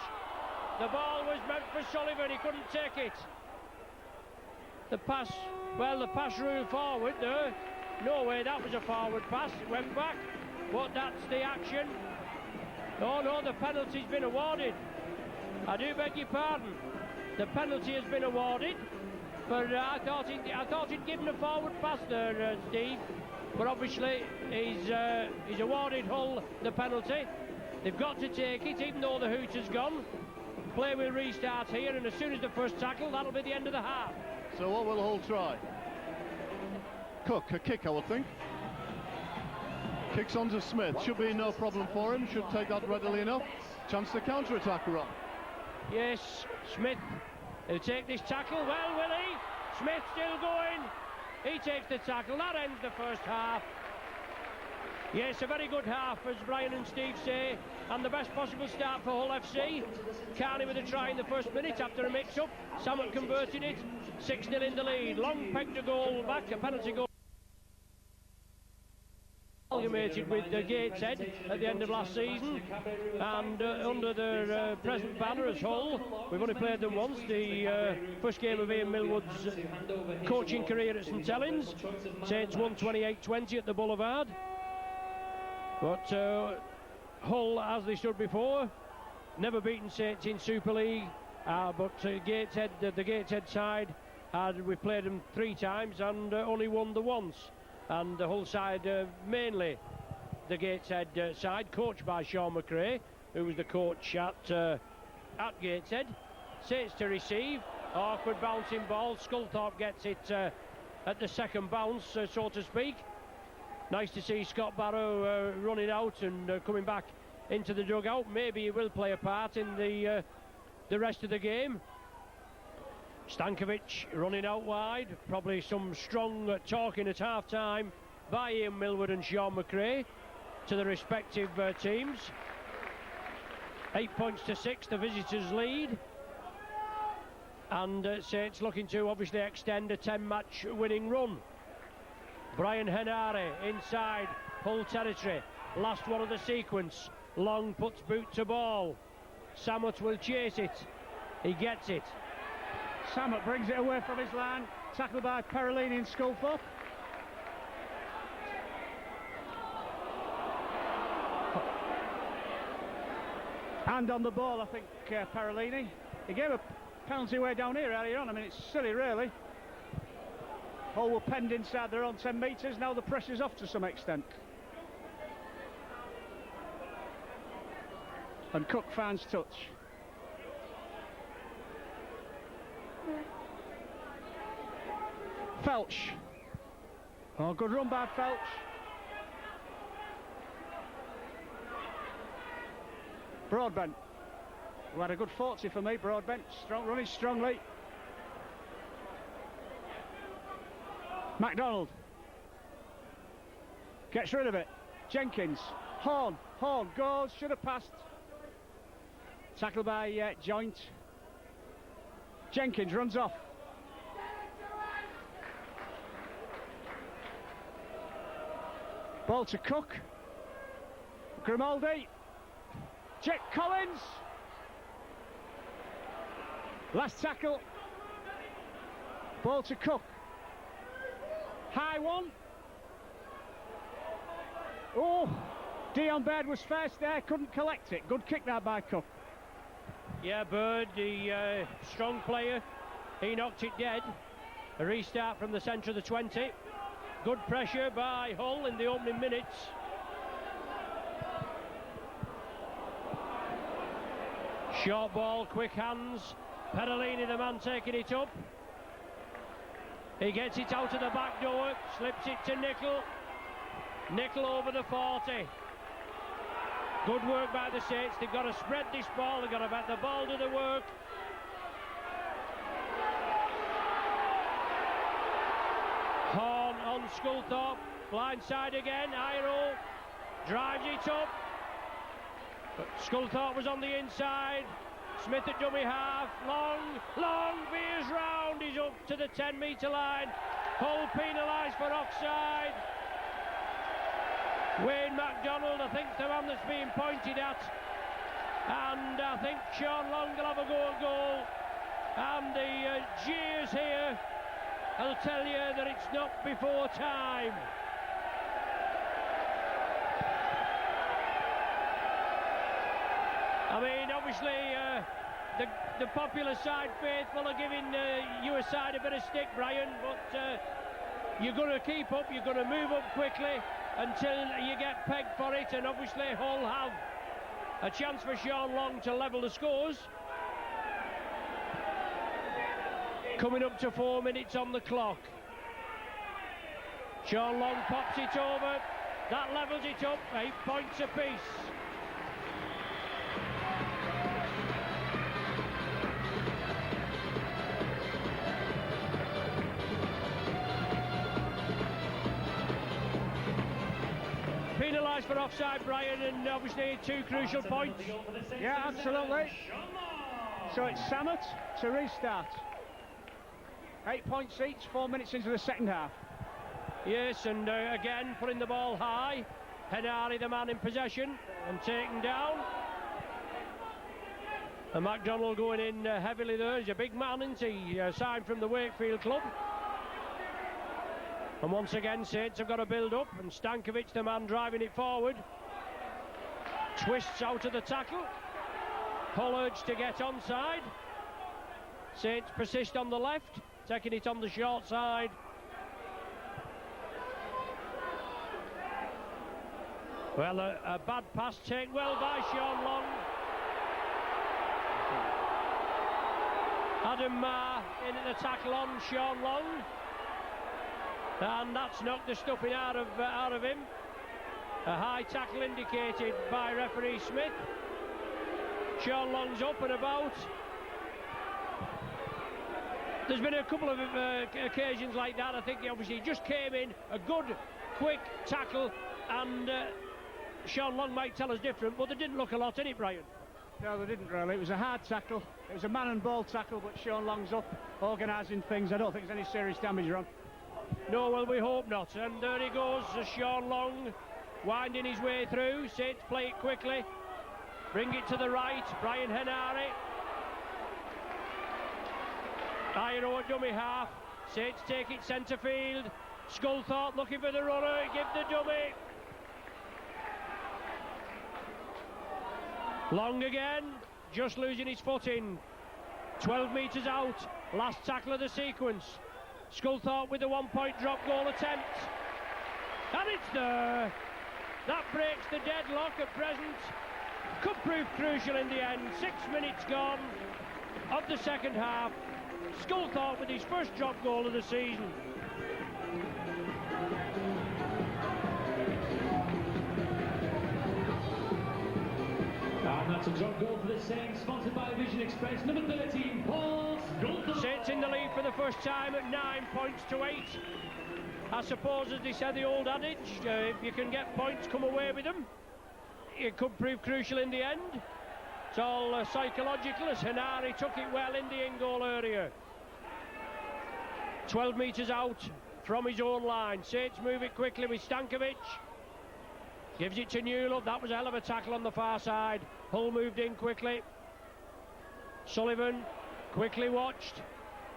A: The ball was meant for Sullivan. He couldn't take it. The pass ruled forward there. No way that was a forward pass. It went back. But that's the action. Oh no, the penalty's been awarded. I do beg your pardon. The penalty has been awarded. But I thought he'd given a forward pass there, Steve. But obviously he's awarded Hull the penalty. They've got to take it, even though the hoot has gone. Play will restart here, and as soon as the first tackle, that'll be the end of the half.
C: So what will Hull try? Cook, a kick, I would think. Kicks on to Smith. Should be no problem for him. Should take that readily enough. Chance to counter-attack, Rob.
A: Yes, Smith will take this tackle. Well, will he? Smith still going. He takes the tackle. That ends the first half. Yes, a very good half, as Brian and Steve say, and the best possible start for Hull FC. Carney with a try in the first minute after a mix-up. Samet converted it. 6-0 in the lead. Long pegged a goal back, a penalty goal. Amalgamated with Gateshead at the end of last season, and under their present banner as Hull. We've only played them once, the first game of Ian Millwood's coaching career at St Helens. Saints won 28-20 at the Boulevard. But Hull, as they stood before, never beaten Saints in Super League, but Gateshead, the Gateshead side, we've played them 3 times and only won the once. And the Hull side, mainly the Gateshead side, coached by Sean McRae, who was the coach at Gateshead. Saints to receive, awkward bouncing ball. Sculthorpe gets it at the second bounce, so to speak. Nice to see Scott Barrow running out and coming back into the dugout. Maybe he will play a part in the rest of the game. Stankovic running out wide, probably some strong talking at half-time by Ian Millwood and Sean McRae to the respective teams. 8 points to 6, the visitors lead, and Saints looking to obviously extend a 10-match winning run. Brian Henare inside Hull territory, last one of the sequence. Long puts boot to ball. Samet will chase it, he gets it.
D: Samet brings it away from his line, tackled by Perolini and Sculthorpe. And on the ball, I think, Perolini. He gave a penalty away down here earlier on. I mean, it's silly, really. Hull were penned inside their own 10 metres. Now the pressure's off to some extent. And Cook finds touch. Felsh. Oh, good run by Felsh. Broadbent. Who had a good 40 for me, Broadbent. Running strongly. MacDonald. Gets rid of it. Jenkins. Horn goes, should have passed. Tackled by Joint. Jenkins runs off. Ball to Cook. Grimaldi. Jack Collins. Last tackle. Ball to Cook. High one. Oh, Dion Baird was first there, couldn't collect it. Good kick there by Cook.
A: Yeah, Bird, the strong player, he knocked it dead. A restart from the centre of the 20. Good pressure by Hull in the opening minutes. Short ball, quick hands. Perolini, the man taking it up. He gets it out of the back door, slips it to Nickel. Nickel over the 40. Good work by the Saints. They've got to spread this ball. They've got to let the ball do the work. Horn on Sculthorpe. Blind side again. Iro drives it up. But Sculthorpe was on the inside. Smith at dummy half. Long veers round. He's up to the 10-metre line. Hull penalised for offside. Wayne MacDonald, I think, the man that's being pointed at. And I think Sean Long will have a go at goal. And the jeers here, I'll tell you that it's not before time. I mean, obviously, the popular side faithful are giving your side a bit of stick, Brian, but you're going to keep up, you're going to move up quickly until you get pegged for it, and obviously Hull have a chance for Sean Long to level the scores. Coming up to 4 minutes on the clock. Sean Long pops it over, that levels it up, 8 points apiece. Penalised for offside, Brian, and obviously 2 crucial points.
D: Yeah, absolutely. So it's Samet to restart. 8 points each, 4 minutes into the second half.
A: Yes, and again putting the ball high. Henari, the man in possession, and taken down. And MacDonald going in heavily there. He's a big man, isn't he? Signed from the Wakefield club. And once again, Saints have got to build up, and Stankovic, the man driving it forward, twists out of the tackle. Hull urged to get onside. Saints persist on the left, taking it on the short side. Well, a bad pass taken well by Sean Long. Adam Marr in at the tackle on Sean Long. And that's knocked the stuffing out of him. A high tackle indicated by referee Smith. Sean Long's up and about. There's been a couple of occasions like that. I think he obviously just came in, a good, quick tackle, and Sean Long might tell us different, but they didn't look a lot in it, Brian.
D: No, they didn't really. It was a hard tackle. It was a man and ball tackle, but Sean Long's up, organising things. I don't think there's any serious damage wrong.
A: No, well, we hope not. And there he goes, Sean Long, winding his way through. Saints play it quickly. Bring it to the right. Brian Henari. Iro at dummy half. Saints take it centre field. Sculthorpe looking for the runner. Give the dummy. Long again. Just losing his footing. 12 metres out. Last tackle of the sequence. Sculthorpe with the 1-point drop goal attempt. And it's there. That breaks the deadlock at present. Could prove crucial in the end. 6 minutes gone of the second half. Sculthorpe with his first drop goal of the season.
B: And that's a drop goal for the Saints, sponsored by Vision Express. Number 13, Paul Sculthorpe.
A: Saints in the lead for the first time at 9 points to 8. I suppose, as they said, the old adage, if you can get points, come away with them. It could prove crucial in the end. It's all psychological, as Hanari took it well in the in-goal area. 12 metres out from his own line. Saints move it quickly with Stankovic. Gives it to Newlove. That was a hell of a tackle on the far side. Hull moved in quickly. Sullivan quickly watched.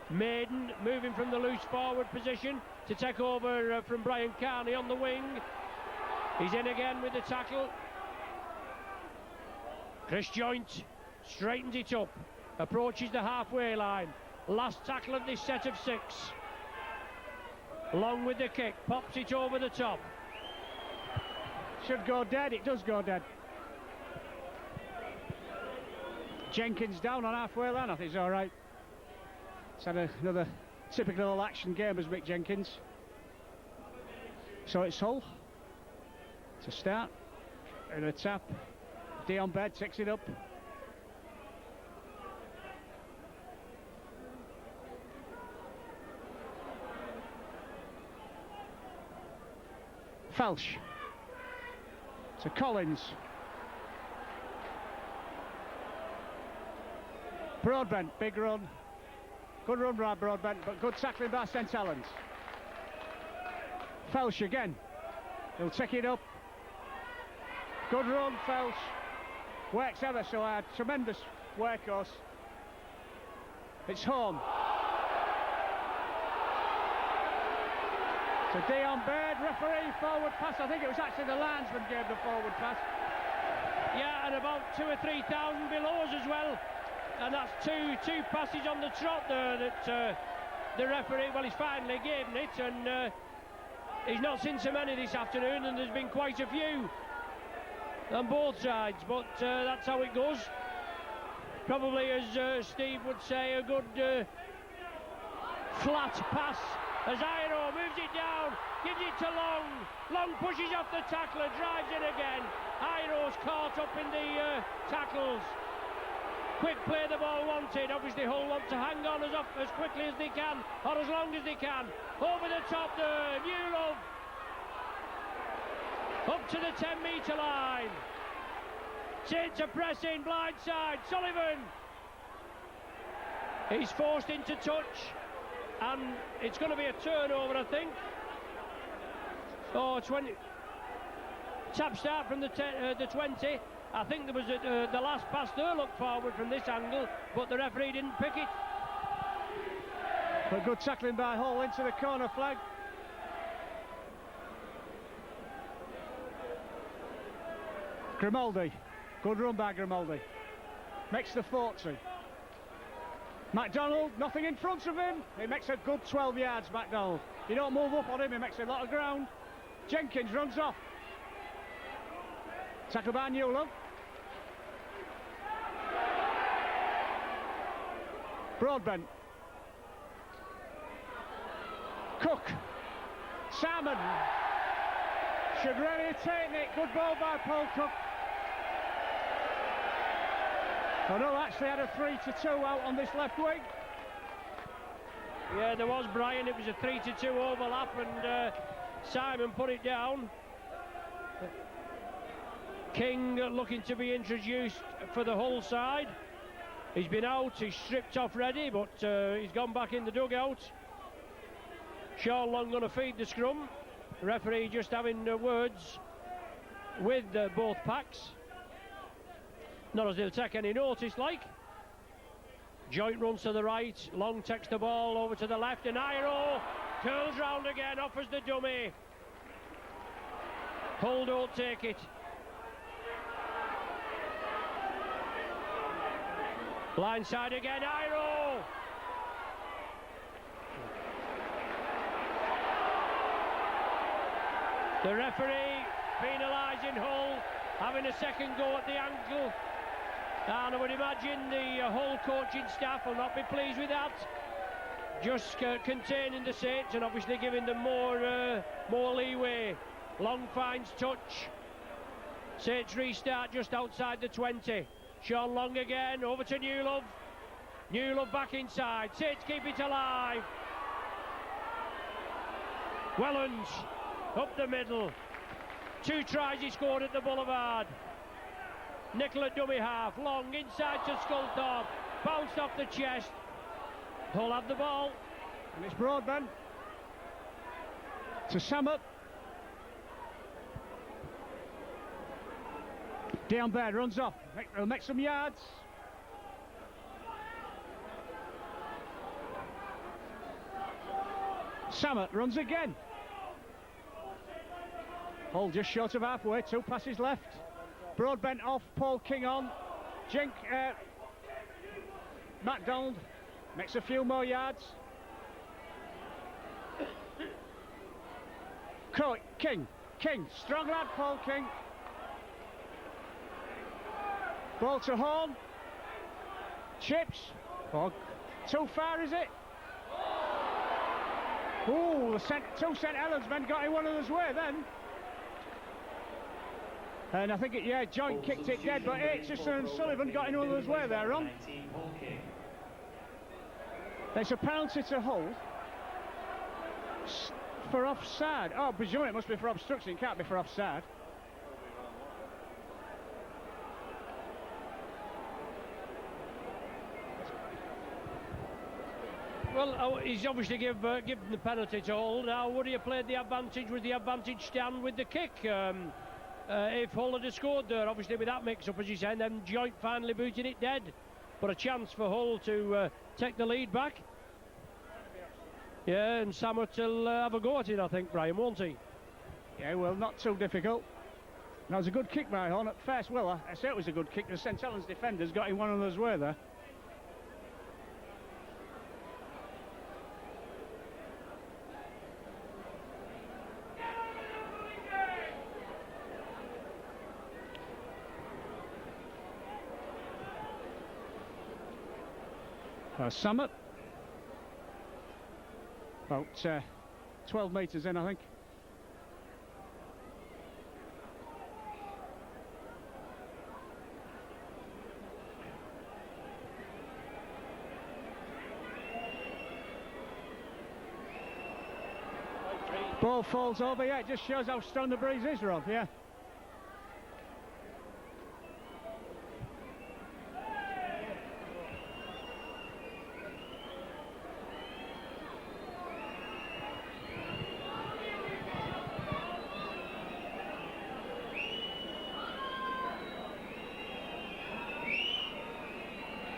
A: Maiden moving from the loose forward position to take over from Brian Carney on the wing. He's in again with the tackle. Chris Joint straightens it up, approaches the halfway line. Last tackle of this set of 6. Long with the kick, pops it over the top.
D: Should go dead, it does go dead. Jenkins down on halfway line, I think he's all right. It's had another typical little action game as Mick Jenkins. So it's Hull to start, and a tap. Dion Baird takes it up. Felsh to Collins. Broadbent, big run. Good run by Broadbent, but good tackling by St Helens. Felsh again. He'll take it up. Good run, Felsh. Works ever so hard. Tremendous workhorse. It's home. So Dion Baird, referee, forward pass. I think it was actually the linesman gave the forward pass.
A: Yeah, and about 2,000 or 3,000 below us as well. And that's two passes on the trot there that the referee, well, he's finally given it, and he's not seen so many this afternoon, and there's been quite a few on both sides, but that's how it goes. Probably, as Steve would say, a good flat pass as Iro moves it down, gives it to Long. Long pushes off the tackler, drives in again. Iro's caught up in the tackles. Quick play the ball wanted. Obviously Hull want to hang on as quickly as they can, or as long as they can. Over the top there, Newlove. Up to the 10-metre line. Saints are pressing, blindside. Sullivan. He's forced into touch, and it's going to be a turnover, I think. Oh, 20. Tap start from the 20. I think there was the last pass there looked forward from this angle, but the referee didn't pick it.
D: But good tackling by Hull into the corner flag. Grimaldi, good run by Grimaldi. Makes the 40. MacDonald, nothing in front of him. He makes a good 12 yards, MacDonald. You don't move up on him, he makes a lot of ground. Jenkins runs off. Tackle by Newlove. Broadbent. Cook. Salmon. Should really have taken it. Good ball by Paul Cook. Oh no, actually had a 3-2 out on this left wing.
A: Yeah, there was, Brian. It was a 3-2 overlap, and Simon put it down. King looking to be introduced for the Hull side. He's been out, he's stripped off ready, but he's gone back in the dugout. Sean Long going to feed the scrum. The referee just having words with both packs. Not as they'll take any notice, like. Joint runs to the right, Long takes the ball over to the left, and Iro curls round again, offers the dummy. Hull don't take it. Blindside again, Iro. The referee penalising Hull, having a second go at the ankle. And I would imagine the Hull coaching staff will not be pleased with that. Just containing the Saints and obviously giving them more leeway. Long finds touch. Saints restart just outside the 20. Sean Long again, over to Newlove. Newlove back inside. Saints keep it alive. Wellens up the middle. 2 tries he scored at the Boulevard. Nicola dummy half, long inside to Sculthorpe, bounced off the chest. Hull have the ball.
D: And it's Broadbent to Samet. Down bad, runs off. They'll make some yards. Samet runs again. Hull just short of halfway, 2 passes left. Broadbent off, Paul King on. MacDonald makes a few more yards. King, strong lad, Paul King. Ball to Horn. Chips. Oh, too far, is it? Ooh, two St Helens men got in one of those way then. And I think Joint kicked it dead, but Aitchison and Sullivan got in one of those way there, Ron. There's a penalty to Hull for offside. Oh, presumably it must be for obstruction, it can't be for offside.
A: Well, he's obviously given the penalty to Hull. Now, would he have played the advantage? Would the advantage stand with the kick? If Hull had scored there, obviously with that mix-up, as you said, then Joint finally booted it dead. But a chance for Hull to take the lead back. Yeah, and Samet will have a go at it, I think, Brian, won't he?
D: Yeah, well, not too difficult. That was a good kick by Horn at first. Well, I say it was a good kick. The St Helens defenders got in one of those way there. Samet, about 12 metres in, I think. Ball falls over, yeah, it just shows how strong the breeze is, Rob, yeah.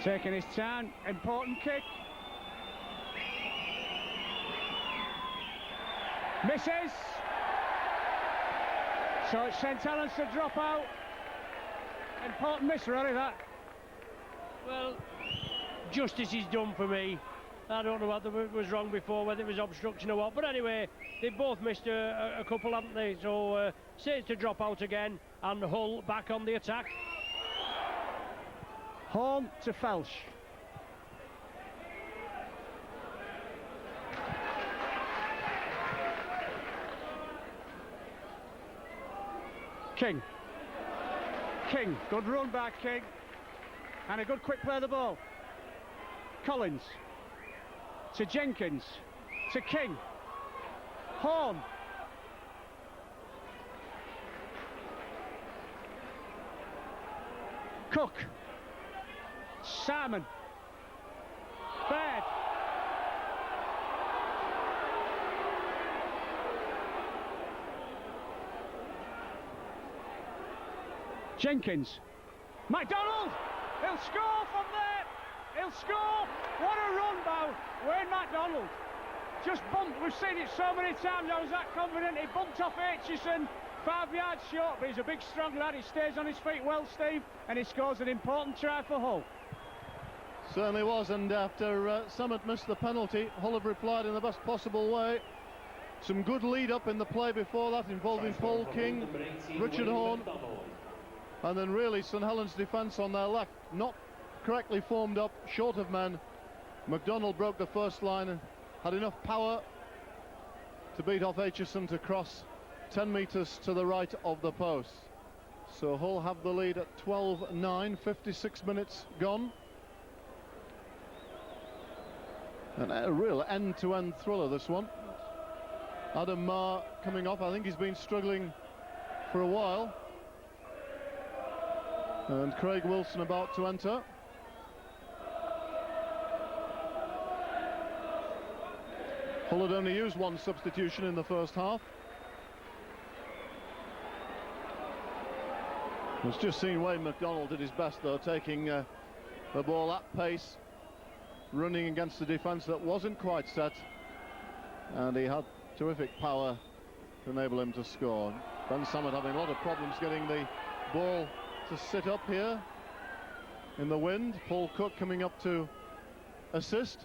D: Taking his time, important kick. Misses. So it's St Helens to drop out. Important miss, really, that.
A: Well, justice is done for me. I don't know what was wrong before, whether it was obstruction or what. But anyway, they both missed a couple, haven't they? So Saints to drop out again, and Hull back on the attack.
D: Home to Felsh. King, good run back, King. And a good quick play of the ball. Collins to Jenkins to King. Horn. Cook. Simon. Baird. Jenkins. MacDonald. He'll score from there. He'll score. What a run by Wayne MacDonald. Just bumped. We've seen it so many times. I was that confident. He bumped off Aitchison. 5 yards short, but he's a big, strong lad. He stays on his feet well, Steve, and he scores an important try for Hull.
C: Certainly was, and after Samet missed the penalty, Hull have replied in the best possible way. Some good lead-up in the play before that, involving Paul King, Richard Horn, and then really St Helens' defence on their left, not correctly formed up, short of men. MacDonald broke the first line and had enough power to beat off Aitchison to cross 10 metres to the right of the post. So Hull have the lead at 12-9, 56 minutes gone. And a real end-to-end thriller, this one. Adam Marr coming off. I think he's been struggling for a while. And Craig Wilson about to enter. Hull had only used one substitution in the first half. It's just seen Wayne MacDonald did his best though, taking the ball at pace, running against the defence that wasn't quite set, and he had terrific power to enable him to score. Ben Summit having a lot of problems getting the ball to sit up here in the wind. Paul Cook coming up to assist.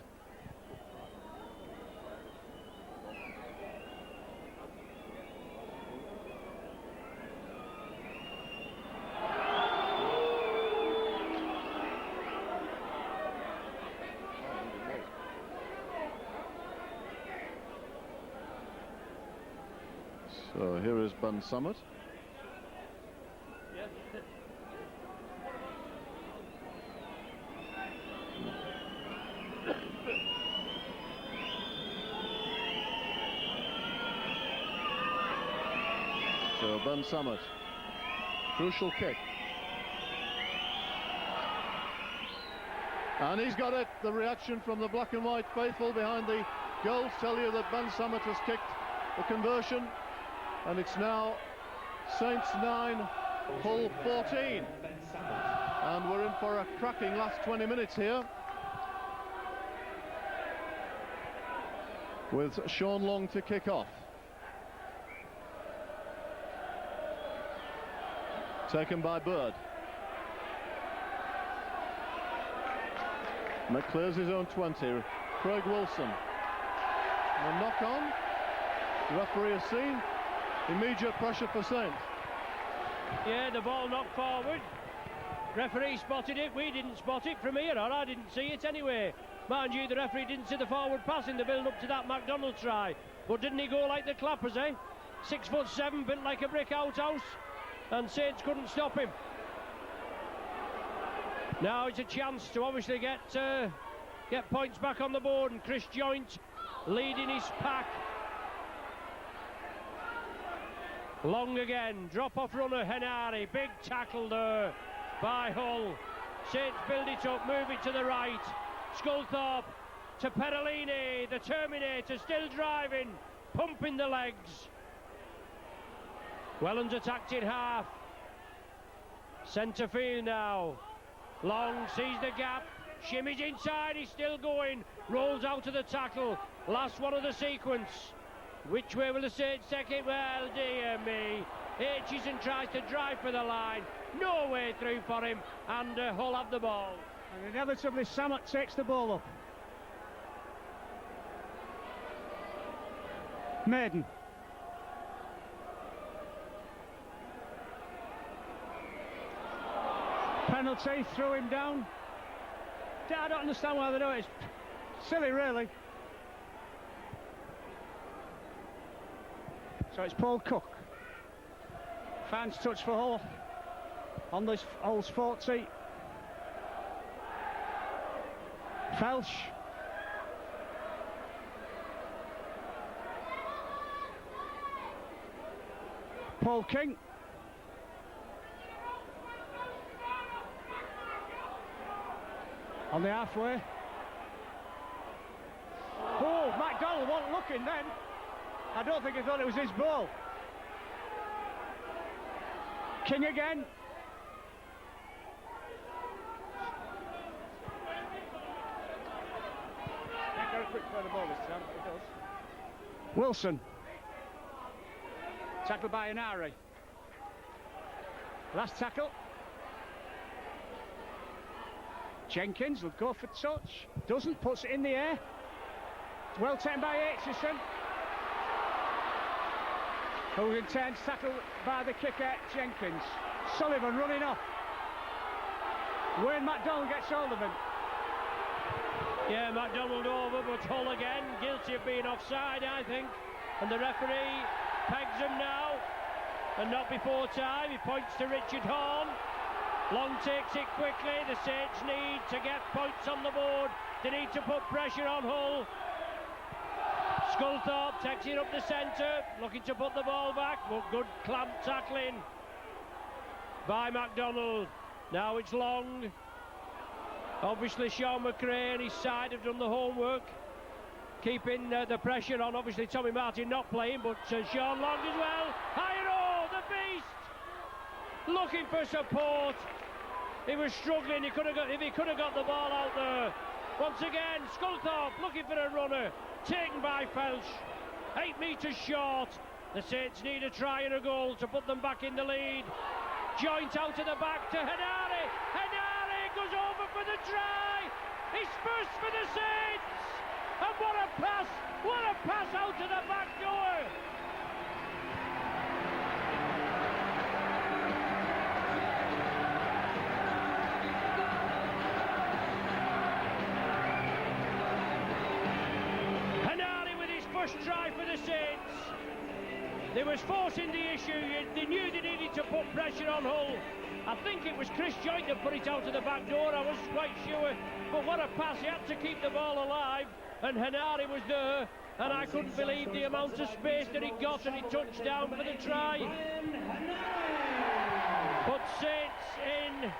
C: So here is Ben Summit. So Ben Summit, crucial kick. And he's got it. The reaction from the black and white faithful behind the goals tell you that Ben Summit has kicked the conversion. And it's now Saints 9, Hull 14. And we're in for a cracking last 20 minutes here, with Sean Long to kick off. Taken by Bird. Clears his own 20. Craig Wilson. A knock on. The referee has seen. Immediate pressure for Saints.
A: Yeah, the ball knocked forward. Referee spotted it. We didn't spot it from here, or I didn't see it anyway. Mind you, the referee didn't see the forward pass in the build-up to that MacDonald try. But didn't he go like the Clappers, eh? 6'7", built like a brick outhouse. And Saints couldn't stop him. Now it's a chance to obviously get points back on the board, and Chris Joynt leading his pack. Long again, drop-off runner Henare, big tackle there by Hull. Saints build it up, move it to the right. Sculthorpe to Perellini, the Terminator still driving, pumping the legs. Wellens attacked in half. Centre field now. Long sees the gap, shimmies inside, he's still going, rolls out of the tackle. Last one of the sequence. Which way will the Saints take it? Well, dear me. Aitchison tries to drive for the line. No way through for him, and Hull have the ball.
D: And inevitably Samet takes the ball up. Maiden. Penalty, threw him down. I don't understand why they do it. It's silly, really. So it's Paul Cook. Fans touch for Hull on this Hull's 40. Felsh. Paul King. On the halfway. Oh, MacDonald wasn't looking then. I don't think he thought it was his ball. King again. Can't go quick for the ball this time, but he does. Wilson. Tackled by Henare. Last tackle. Jenkins will go for touch. Doesn't, puts it in the air. Well taken by Aitchison. Who intends tackle by the kicker, Jenkins. Sullivan running off. Wayne MacDonald gets hold of him.
A: Yeah, MacDonald over, but Hull again, guilty of being offside, I think. And the referee pegs him now, and not before time. He points to Richard Horn. Long takes it quickly. The Saints need to get points on the board. They need to put pressure on Hull. Sculthorpe takes it up the centre, looking to put the ball back, but good clamp tackling by MacDonald. Now it's Long. Obviously Sean McRae and his side have done the homework, keeping the pressure on. Obviously Tommy Martin not playing, but Sean Long as well. Higher, the beast, looking for support. He was struggling. He could have got the ball out there. Once again, Sculthorpe looking for a runner, taken by Felsh. 8 metres short. The Saints need a try and a goal to put them back in the lead. Joint out to the back to Henare. Henare goes over for the try. It's first for the Saints. And what a pass! What a pass out to the back door! Henare with his first try for the Saints. They was forcing the issue. They knew they needed to put pressure on Hull. I think it was Chris Joint that put it out to the back door. I wasn't quite sure. But what a pass. He had to keep the ball alive. And Henare was there. And I couldn't believe the amount of space that he got, and he touched down for the try. But Saints in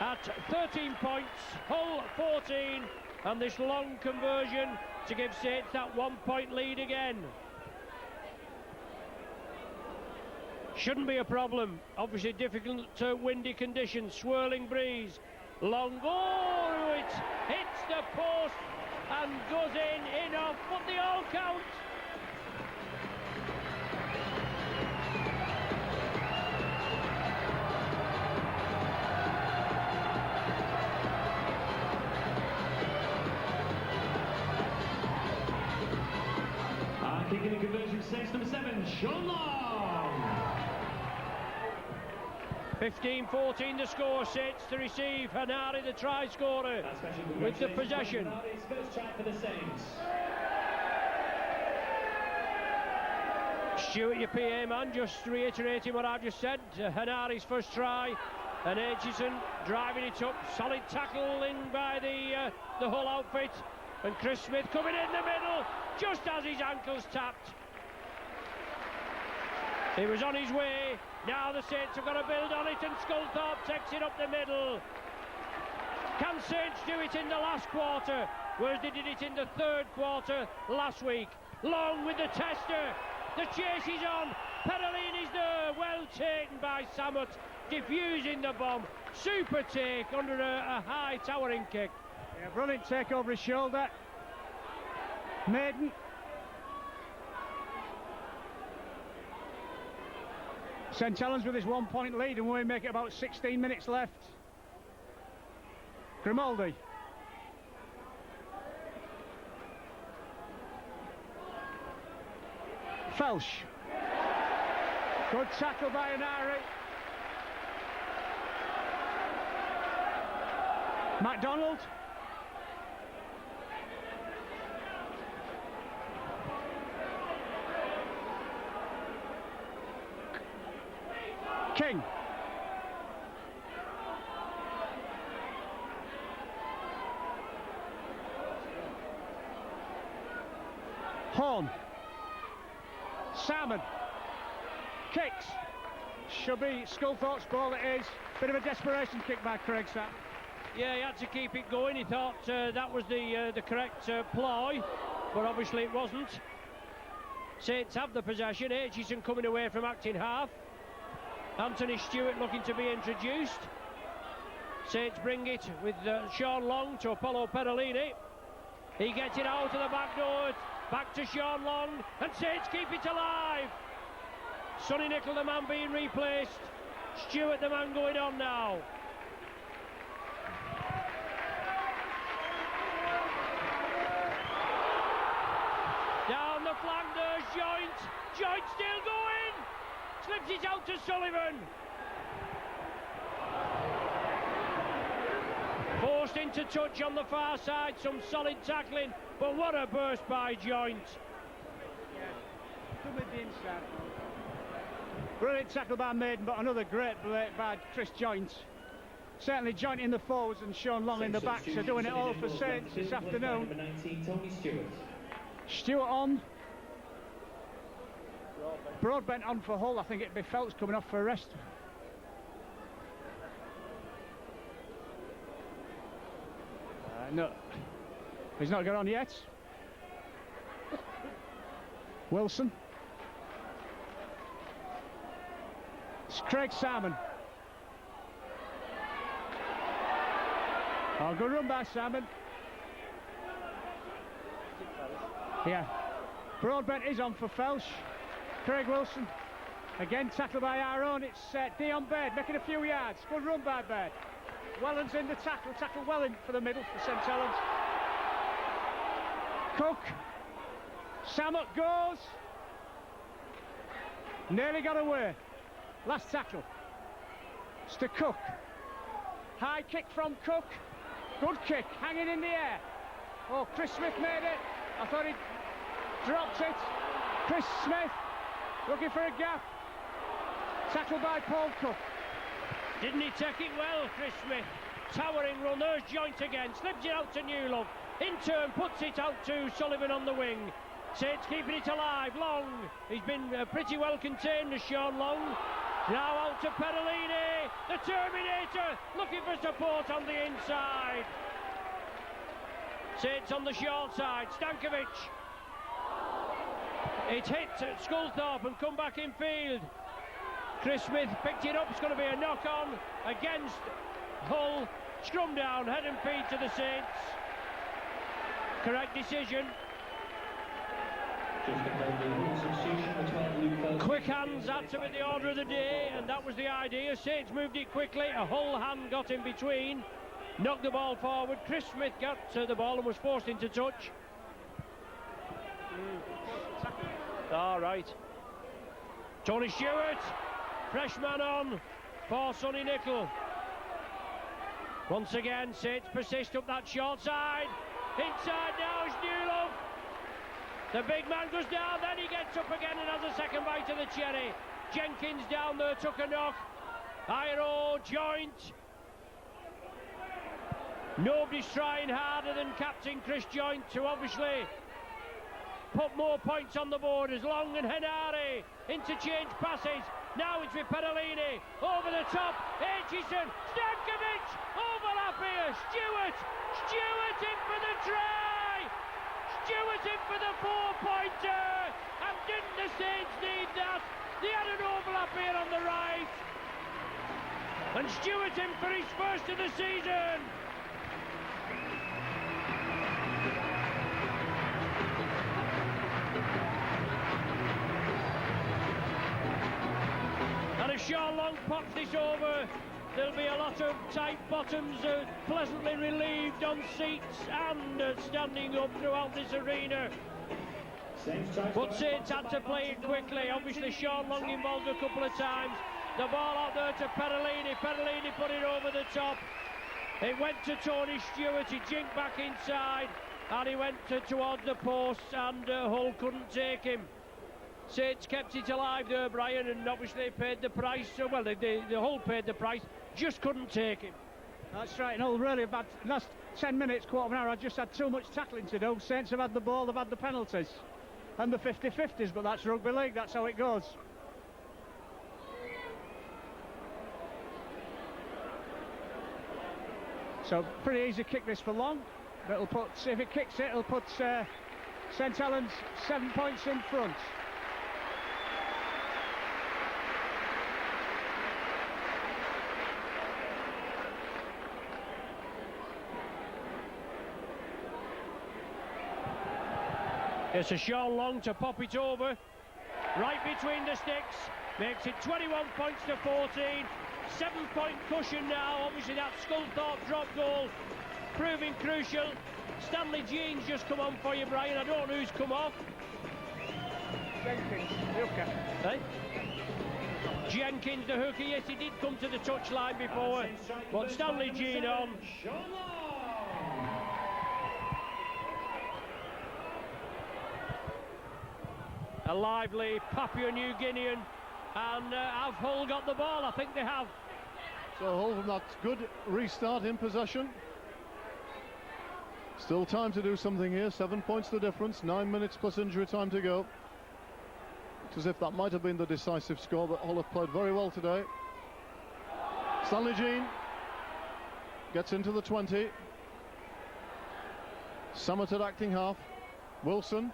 A: at 13 points. Hull 14. And this long conversion to give Saints that 1 point lead again. Shouldn't be a problem. Obviously difficult windy conditions, swirling breeze. Long, oh, it hits the post and goes in off, but they all count.
B: Kicking a conversion, Saints number 7, Sean Long.
A: 15-14 the score. Saints to receive. Henare, the try scorer, with the possession.
B: Henare's first try for the Saints.
A: Stuart, your PA man, just reiterating what I've just said. Henare's first try, and Aitchison driving it up. Solid tackle in by the Hull outfit, and Chris Smith coming in the middle just as his ankle's tapped. He was on his way. Now the Saints have got to build on it, and Sculthorpe takes it up the middle. Can Saints do it in the last quarter, whereas they did it in the third quarter last week? Long with the tester. The chase is on. Perolini's there. Well taken by Samut, diffusing the bomb. Super take under a high towering kick.
D: Yeah, brilliant take over his shoulder. Maiden. St Helens with his 1 point lead, and we make it about 16 minutes left. Grimaldi. Felsh. Good tackle by Henare. MacDonald. King. Horn. Salmon. Kicks. Should be Sculthorpe's ball, it is. Bit of a desperation kick by Craig Sapp.
A: Yeah, he had to keep it going. He thought that was the correct ploy, but obviously it wasn't. Saints have the possession. Aitchison coming away from acting half. Anthony Stewart looking to be introduced. Saints bring it with Sean Long to Apollo Perolini. He gets it out of the back door, back to Sean Long, and Saints keep it alive. Sonny Nicol, the man being replaced. Stewart, the man going on now. Down the flank there's Joint. Joint still going. Slips it out to Sullivan. Forced into touch on the far side, some solid tackling, but what a burst by Joint.
D: Come with the inside. Brilliant tackle by Maiden, but another great play by Chris Joint. Certainly Joint in the forwards and Sean Long in the back, so doing it all for Saints this afternoon.
B: Number 19, Tony Stewart.
D: Stewart on. Broadbent on for Hull. I think it'd be Phelps coming off for a rest. No, he's not got on yet. Wilson. It's Craig Salmon. Oh, good run by Salmon. Yeah. Broadbent is on for Felsh. Craig Wilson. Again tackled by our own. It's Dion Baird making a few yards. Good run by Baird. Welland's in the tackle. Tackle well in for the middle for St Helens. Cook. Samut goes. Nearly got away. Last tackle. It's to Cook. High kick from Cook. Good kick, hanging in the air. Oh, Chris Smith made it. I thought he'd dropped it. Chris Smith looking for a gap. Tackled by Paul Cook.
A: Didn't he take it well, Chris Smith? Towering run, there's Joint again. Slips it out to Newlove. In turn, puts it out to Sullivan on the wing. Saints keeping it alive. Long. He's been pretty well contained, as Sean Long. Now out to Perolini. The Terminator looking for support on the inside. Saints on the short side. Stankovic. It hit Sculthorpe and come back in field. Chris Smith picked it up. It's going to be a knock on against Hull. Scrum down, head and feet to the Saints. Correct decision. Quick hands had to be the order of the day, and that was the idea. Saints moved it quickly. A Hull hand got in between, knocked the ball forward. Chris Smith got to the ball and was forced into touch. All right. Tony Stewart, freshman on for Sonny Nicol. Once again, Saints persist up that short side. Inside now is Newlove. The big man goes down, then he gets up again and has a second bite of the cherry. Jenkins down there took a knock. Iro, Joint. Nobody's trying harder than Captain Chris Joint to obviously put more points on the board as Long and Henare interchange passes. Now it's with Perolini over the top. Aitchison, Stankovic, overlap here. Stewart in for the try. Stewart in for the 4-pointer. And didn't the Saints need that? They had an overlap here on the right. And Stewart in for his first of the season. And if Sean Long pops this over, there'll be a lot of tight bottoms pleasantly relieved on seats and standing up throughout this arena. But Saints had to play it quickly. Obviously Sean Long involved a couple of times. The ball out there to Perolini. Perolini put it over the top. It went to Tony Stewart. He jinked back inside and he went towards the post, and Hull couldn't take him. Saints kept it alive there, Brian, and obviously paid the price. Well, the Hull paid the price, just couldn't take him.
D: That's right, and Hull really bad. Last 10 minutes, quarter of an hour, I just had too much tackling to do. Saints have had the ball, they've had the penalties and the 50-50s, but that's rugby league, that's how it goes. So pretty easy kick this for Long. It'll put, if it kicks it, it'll put St Helens 7 points in front.
A: It's a Sean Long to pop it over, right between the sticks, makes it 21 points to 14, 7-point cushion now. Obviously that Sculthorpe drop goal proving crucial. Stanley Jean's just come on for you, Brian. I don't know who's come off.
D: Jenkins, the hooker.
A: Hey? Jenkins, the hooker, yes, he did come to the touchline before, but Stanley Jean on. A lively Papua New Guinean, and have Hull got the ball? I think they have.
C: So Hull from that good restart in possession. Still time to do something here. 7 points the difference, 9 minutes plus injury time to go. It's as if that might have been the decisive score, but Hull have played very well today. Stanley Jean gets into the 20. Summit at acting half. Wilson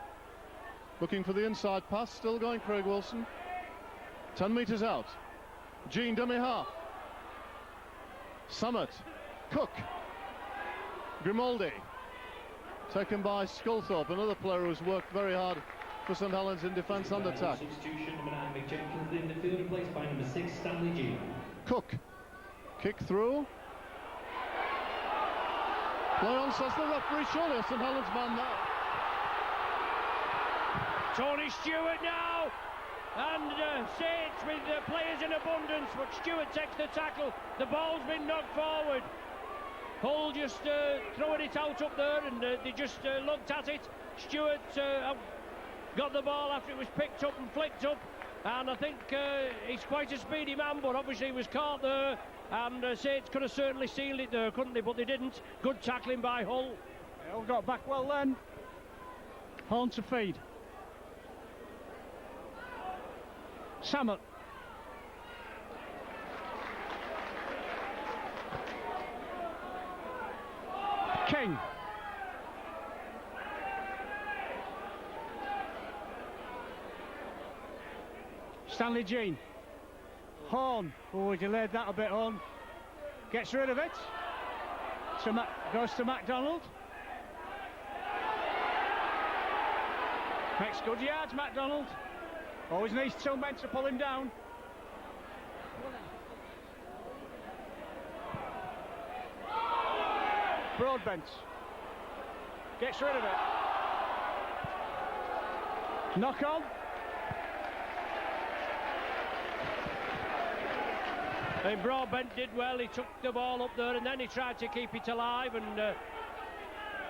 C: looking for the inside pass, still going Craig Wilson. 10 metres out. Jean dummy half. Summit. Cook. Grimaldi. Taken by Sculthorpe, another player who's worked very hard for St Helens in defence and attack.
B: Substitution, number 9, Mick Jenkins in the field, replaced by number 6, Stanley G.
C: Cook. Kick through. Play on, says the referee. Surely a St Helens man now.
A: Tony Stewart now, and Saints with players in abundance, but Stewart takes the tackle. The ball's been knocked forward. Hull just throwing it out up there, and they just looked at it. Stewart got the ball after it was picked up and flicked up, and I think he's quite a speedy man, but obviously he was caught there, and Saints could have certainly sealed it there, couldn't they? But they didn't. Good tackling by Hull.
D: They all got back well then. Horn to feed. Samet. King. Stanley Jean. Horn. Oh, he delayed that a bit, Horn. Gets rid of it. Goes to MacDonald. Makes good yards, MacDonald. Always needs 2 men to pull him down. Broadbent gets rid of it. Knock on.
A: And Broadbent did well. He took the ball up there and then he tried to keep it alive, and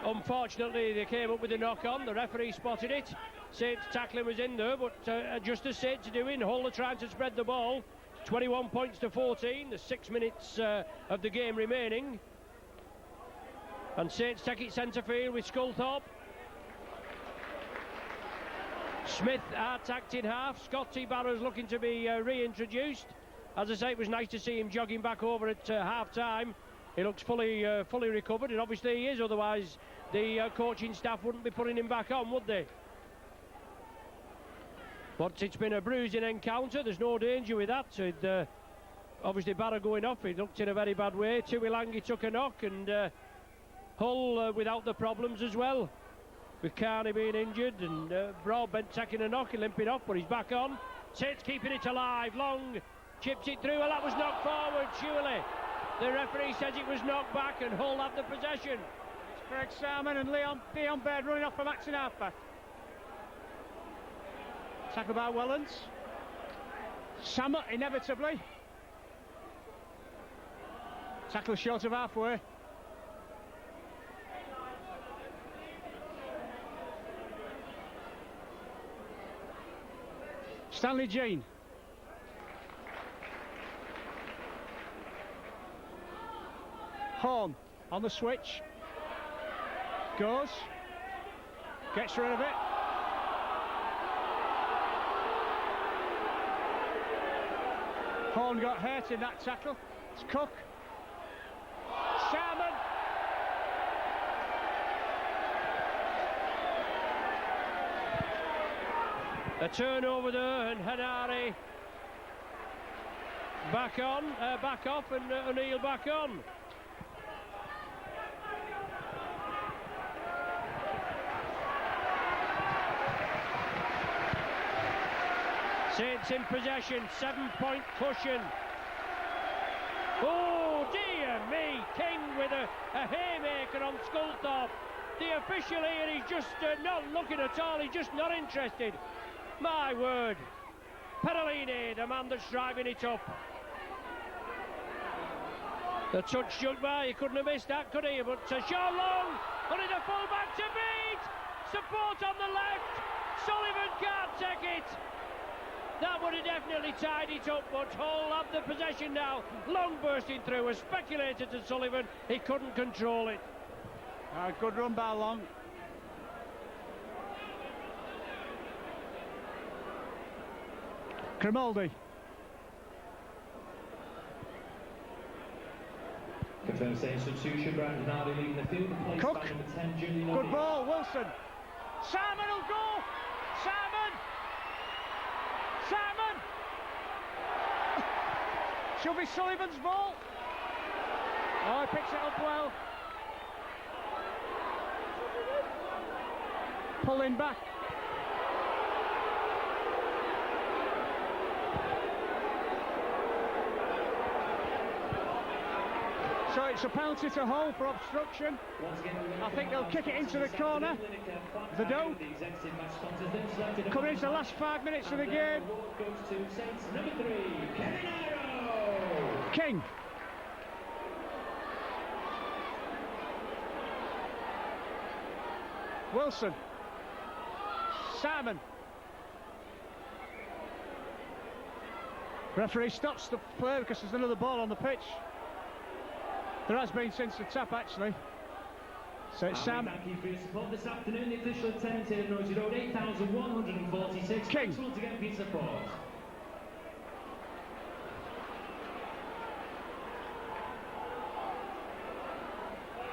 A: unfortunately they came up with a knock on. The referee spotted it. Saints tackling was in there, but just as Saints are doing, Hull are trying to spread the ball. 21 points to 14. There's 6 minutes of the game remaining. And Saints take it centre field with Sculthorpe. Smith attacked in half. Scotty Barrows looking to be reintroduced. As I say, it was nice to see him jogging back over at half time. He looks fully recovered, and obviously he is, otherwise the coaching staff wouldn't be putting him back on, would they? But it's been a bruising encounter. There's no danger with that. Obviously Barrow going off, he looked in a very bad way. Tuilangi took a knock, and Hull without the problems as well, with Carney being injured and Broadbent taking a knock and limping off, but he's back on. Saints keeping it alive. Long chips it through, and that was knocked forward, surely. The referee says it was knocked back, and Hull have the possession.
D: It's Craig Salmon and Dion Baird running off from Acton halfback. Tackle by Wellens. Samet inevitably. Tackle short of halfway. Stanley Jean. Horn on the switch. Goes. Gets rid of it. Horn got hurt in that tackle. It's Cook. Salmon.
A: A turnover there, and Hanari back off, and O'Neill back on. Saints in possession, 7-point cushion. Oh dear me, King with a haymaker on Sculthorpe. The official here, he's just not looking at all, he's just not interested. My word. Perolini, the man that's driving it up. The touch jumped by, he couldn't have missed that, could he? But Sean Long, only the full back to beat. Support on the left. Sullivan can't take it. That would have definitely tied it up, but Hull have the possession now. Long bursting through, a speculator to Sullivan. He couldn't control it.
D: Good run by Long. Grimaldi.
B: Confirmed saying substitution, Brian Denardi leaving the field. Replaced
D: Cook.
B: by number 10, Julian
D: Good
B: O'Neill.
D: ball, Wilson. Simon will go. Simon. Simon. Should be Sullivan's ball. Oh, he picks it up well. Pulling back. So it's a penalty to Hull for obstruction. I think they'll kick it into the corner. Zado. Coming into the last 5 minutes of the game. King. Wilson. Simon. Referee stops the play because there's another ball on the pitch. There has been since the tap, actually. So it's Sam.
B: Thank you for your support this afternoon. The official attendance here at Noisy Road, 8,146.
D: King.
B: Thanks once again for your support.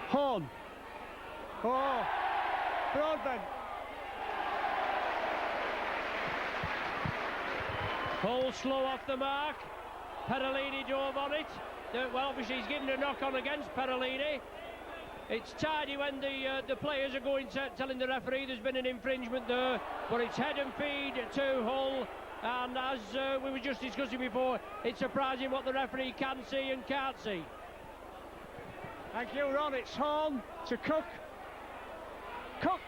D: Horn. Oh, Broadbent.
A: Hull slow off the mark. Perolini dove on it. Well, obviously he's given a knock on against Perolini. It's tidy when the players are going telling the referee there's been an infringement there, but it's head and feed to Hull. And as we were just discussing before, it's surprising what the referee can see and can't see.
D: Thank you, Ron. It's Horn to Cook. Cook.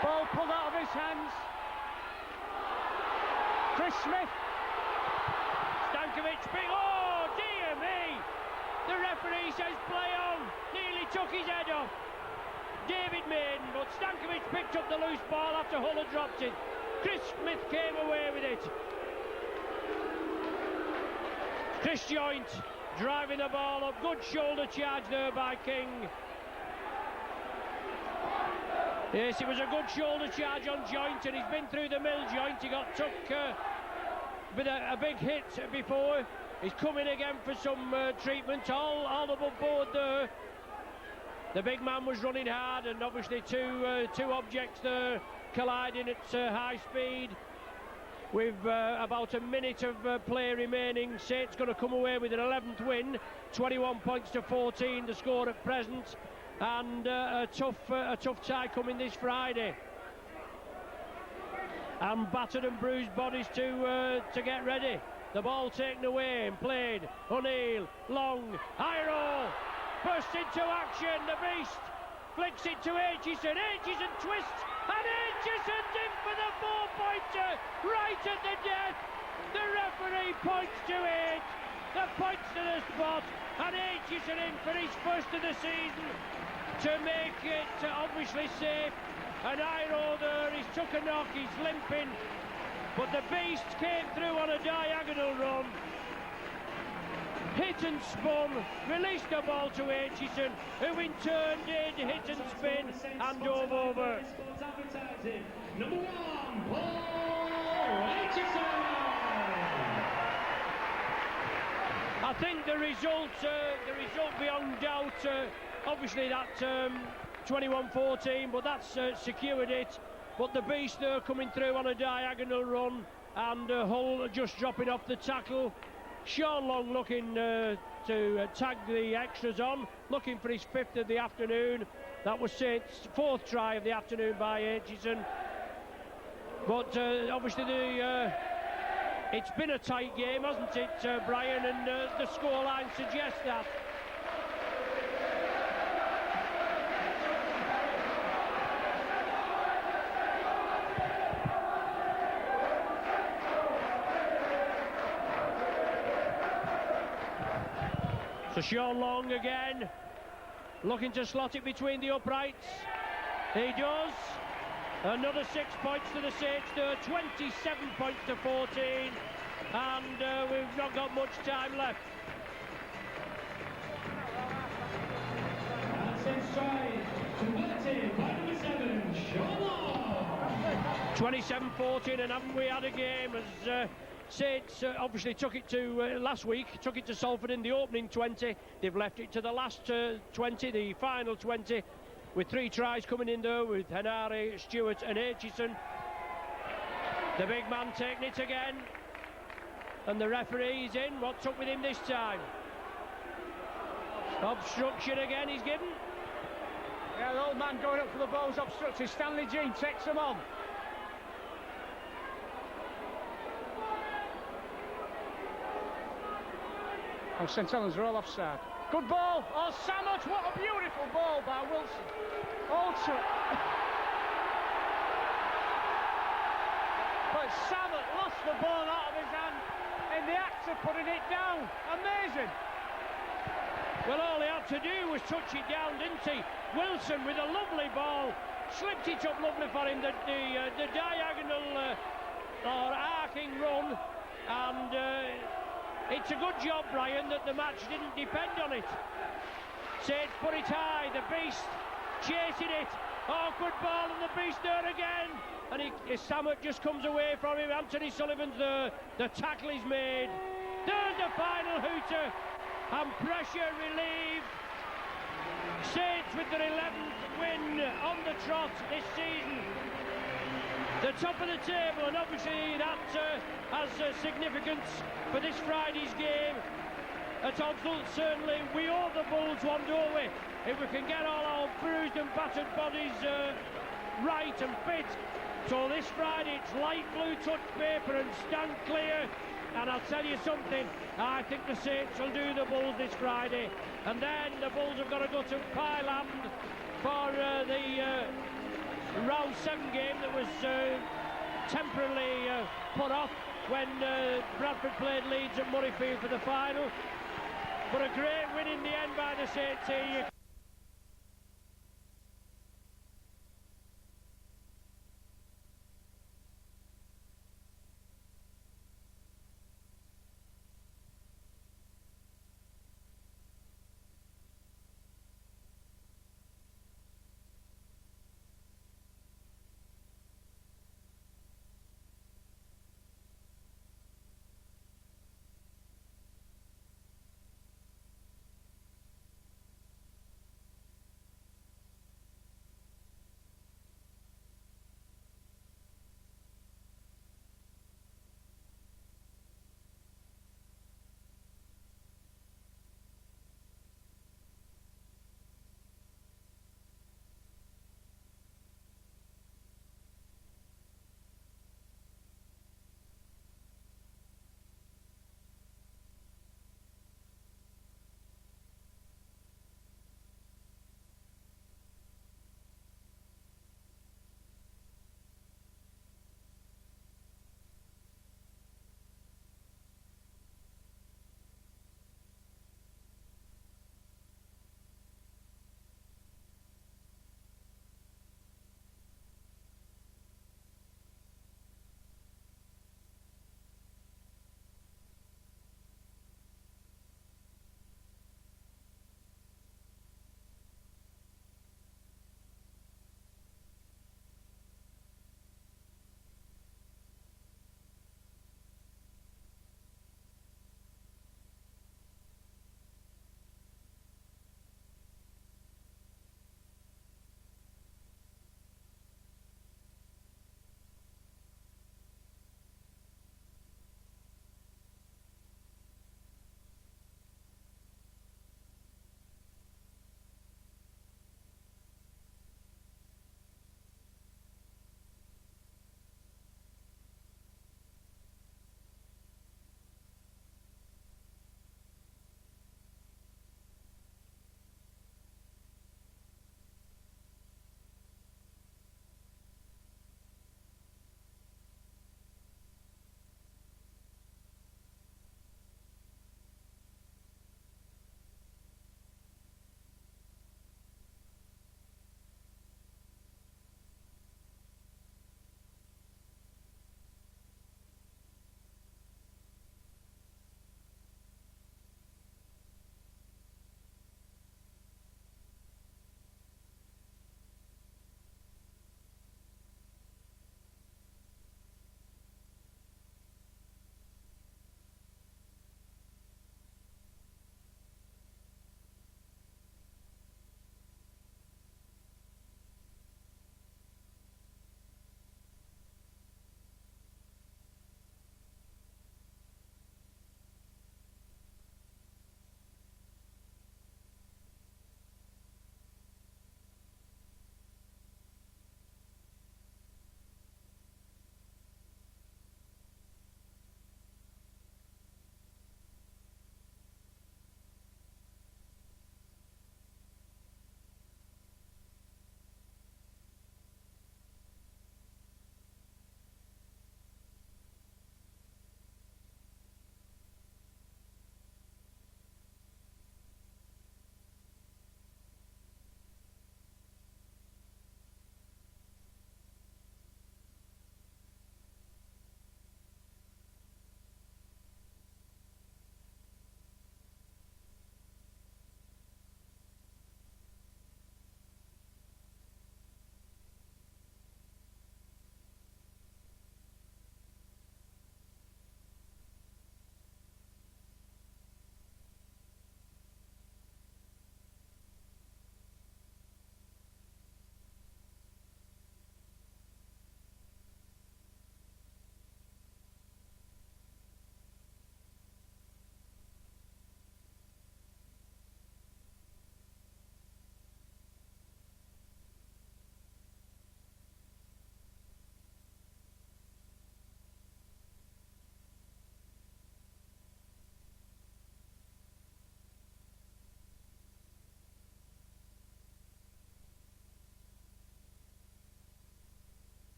D: Ball pulled out of his hands. Chris Smith.
A: Stankovic, big, oh dear me! The referee says play on, nearly took his head off. David Maiden, but Stankovic picked up the loose ball after Hull had dropped it. Chris Smith came away with it. Chris Joint driving the ball up, good shoulder charge there by King. Yes, it was a good shoulder charge on Joint, and he's been through the mill, Joint. He took with a big hit before. He's coming again for some treatment. All above board there. The big man was running hard, and obviously two objects there colliding at high speed. With about a minute of play remaining, Saint's going to come away with an 11th win, 21 points to 14, the score at present, and a tough tie coming this Friday. And battered and bruised bodies to get ready. The ball taken away and played. O'Neill, long, high roll, bursts into action. The beast flicks it to Aitchison. Aitchison twists, and Aitchison's in for the 4-pointer right at the death. The referee points to it. The points to the spot, and Aitchison in for his first of the season to make it obviously safe. An high roll there, he's took a knock, he's limping, but the beast came through on a diagonal run, hit and spun, released the ball to Aitchison, who in turn did hit and spin and dove over.
B: Number 1, Paul Aitchison.
A: I think the result beyond doubt, obviously that 21-14, but that's secured it. But the beast there coming through on a diagonal run, and Hull just dropping off the tackle. Sean Long looking to tag the extras on, looking for his 5th of the afternoon. That was Saint's 4th try of the afternoon by Aitchison. But obviously it's been a tight game, hasn't it, Brian? And the scoreline suggests that. So Sean Long again, looking to slot it between the uprights. He does. Another 6 points to the Saints there, 27 points to 14, and we've not got much time left.
B: Saints try converted by number 7, Sean Long.
A: 27-14, and haven't we had a game as Saints obviously took it to last week, took it to Salford in the opening 20. They've left it to the last 20, the final 20, with 3 tries coming in there with Henare, Stewart and Aitchison. The big man taking it again, and the referee's in. What's up with him this time? Obstruction again he's given.
D: Yeah, the old man going up for the ball's obstructed. Stanley Jean takes him on. Oh, St Helens are all offside. Good ball. Oh, Samut, what a beautiful ball by Wilson. Ultra. But Samut lost the ball out of his hand in the act of putting it down. Amazing.
A: Well, all he had to do was touch it down, didn't he? Wilson with a lovely ball, slipped it up lovely for him, the diagonal or arcing run, and it's a good job, Brian, that the match didn't depend on it. Saints put it high, the Beast chasing it. Oh, good ball, and the Beast there again. And Samut just comes away from him. Anthony Sullivan's there. The tackle is made. There's the final hooter. And pressure relieved. Saints with their 11th win on the trot this season. The top of the table, and obviously that has significance for this Friday's game at Oswald. Certainly we owe the Bulls one, don't we? If we can get all our bruised and battered bodies right and fit. So this Friday it's light blue touch paper and stand clear. And I'll tell you something, I think the Saints will do the Bulls this Friday. And then the Bulls have got to go to Pyland for the round 7 game that was temporarily put off when Bradford played Leeds at Murrayfield for the final. But a great win in the end by the Saints here.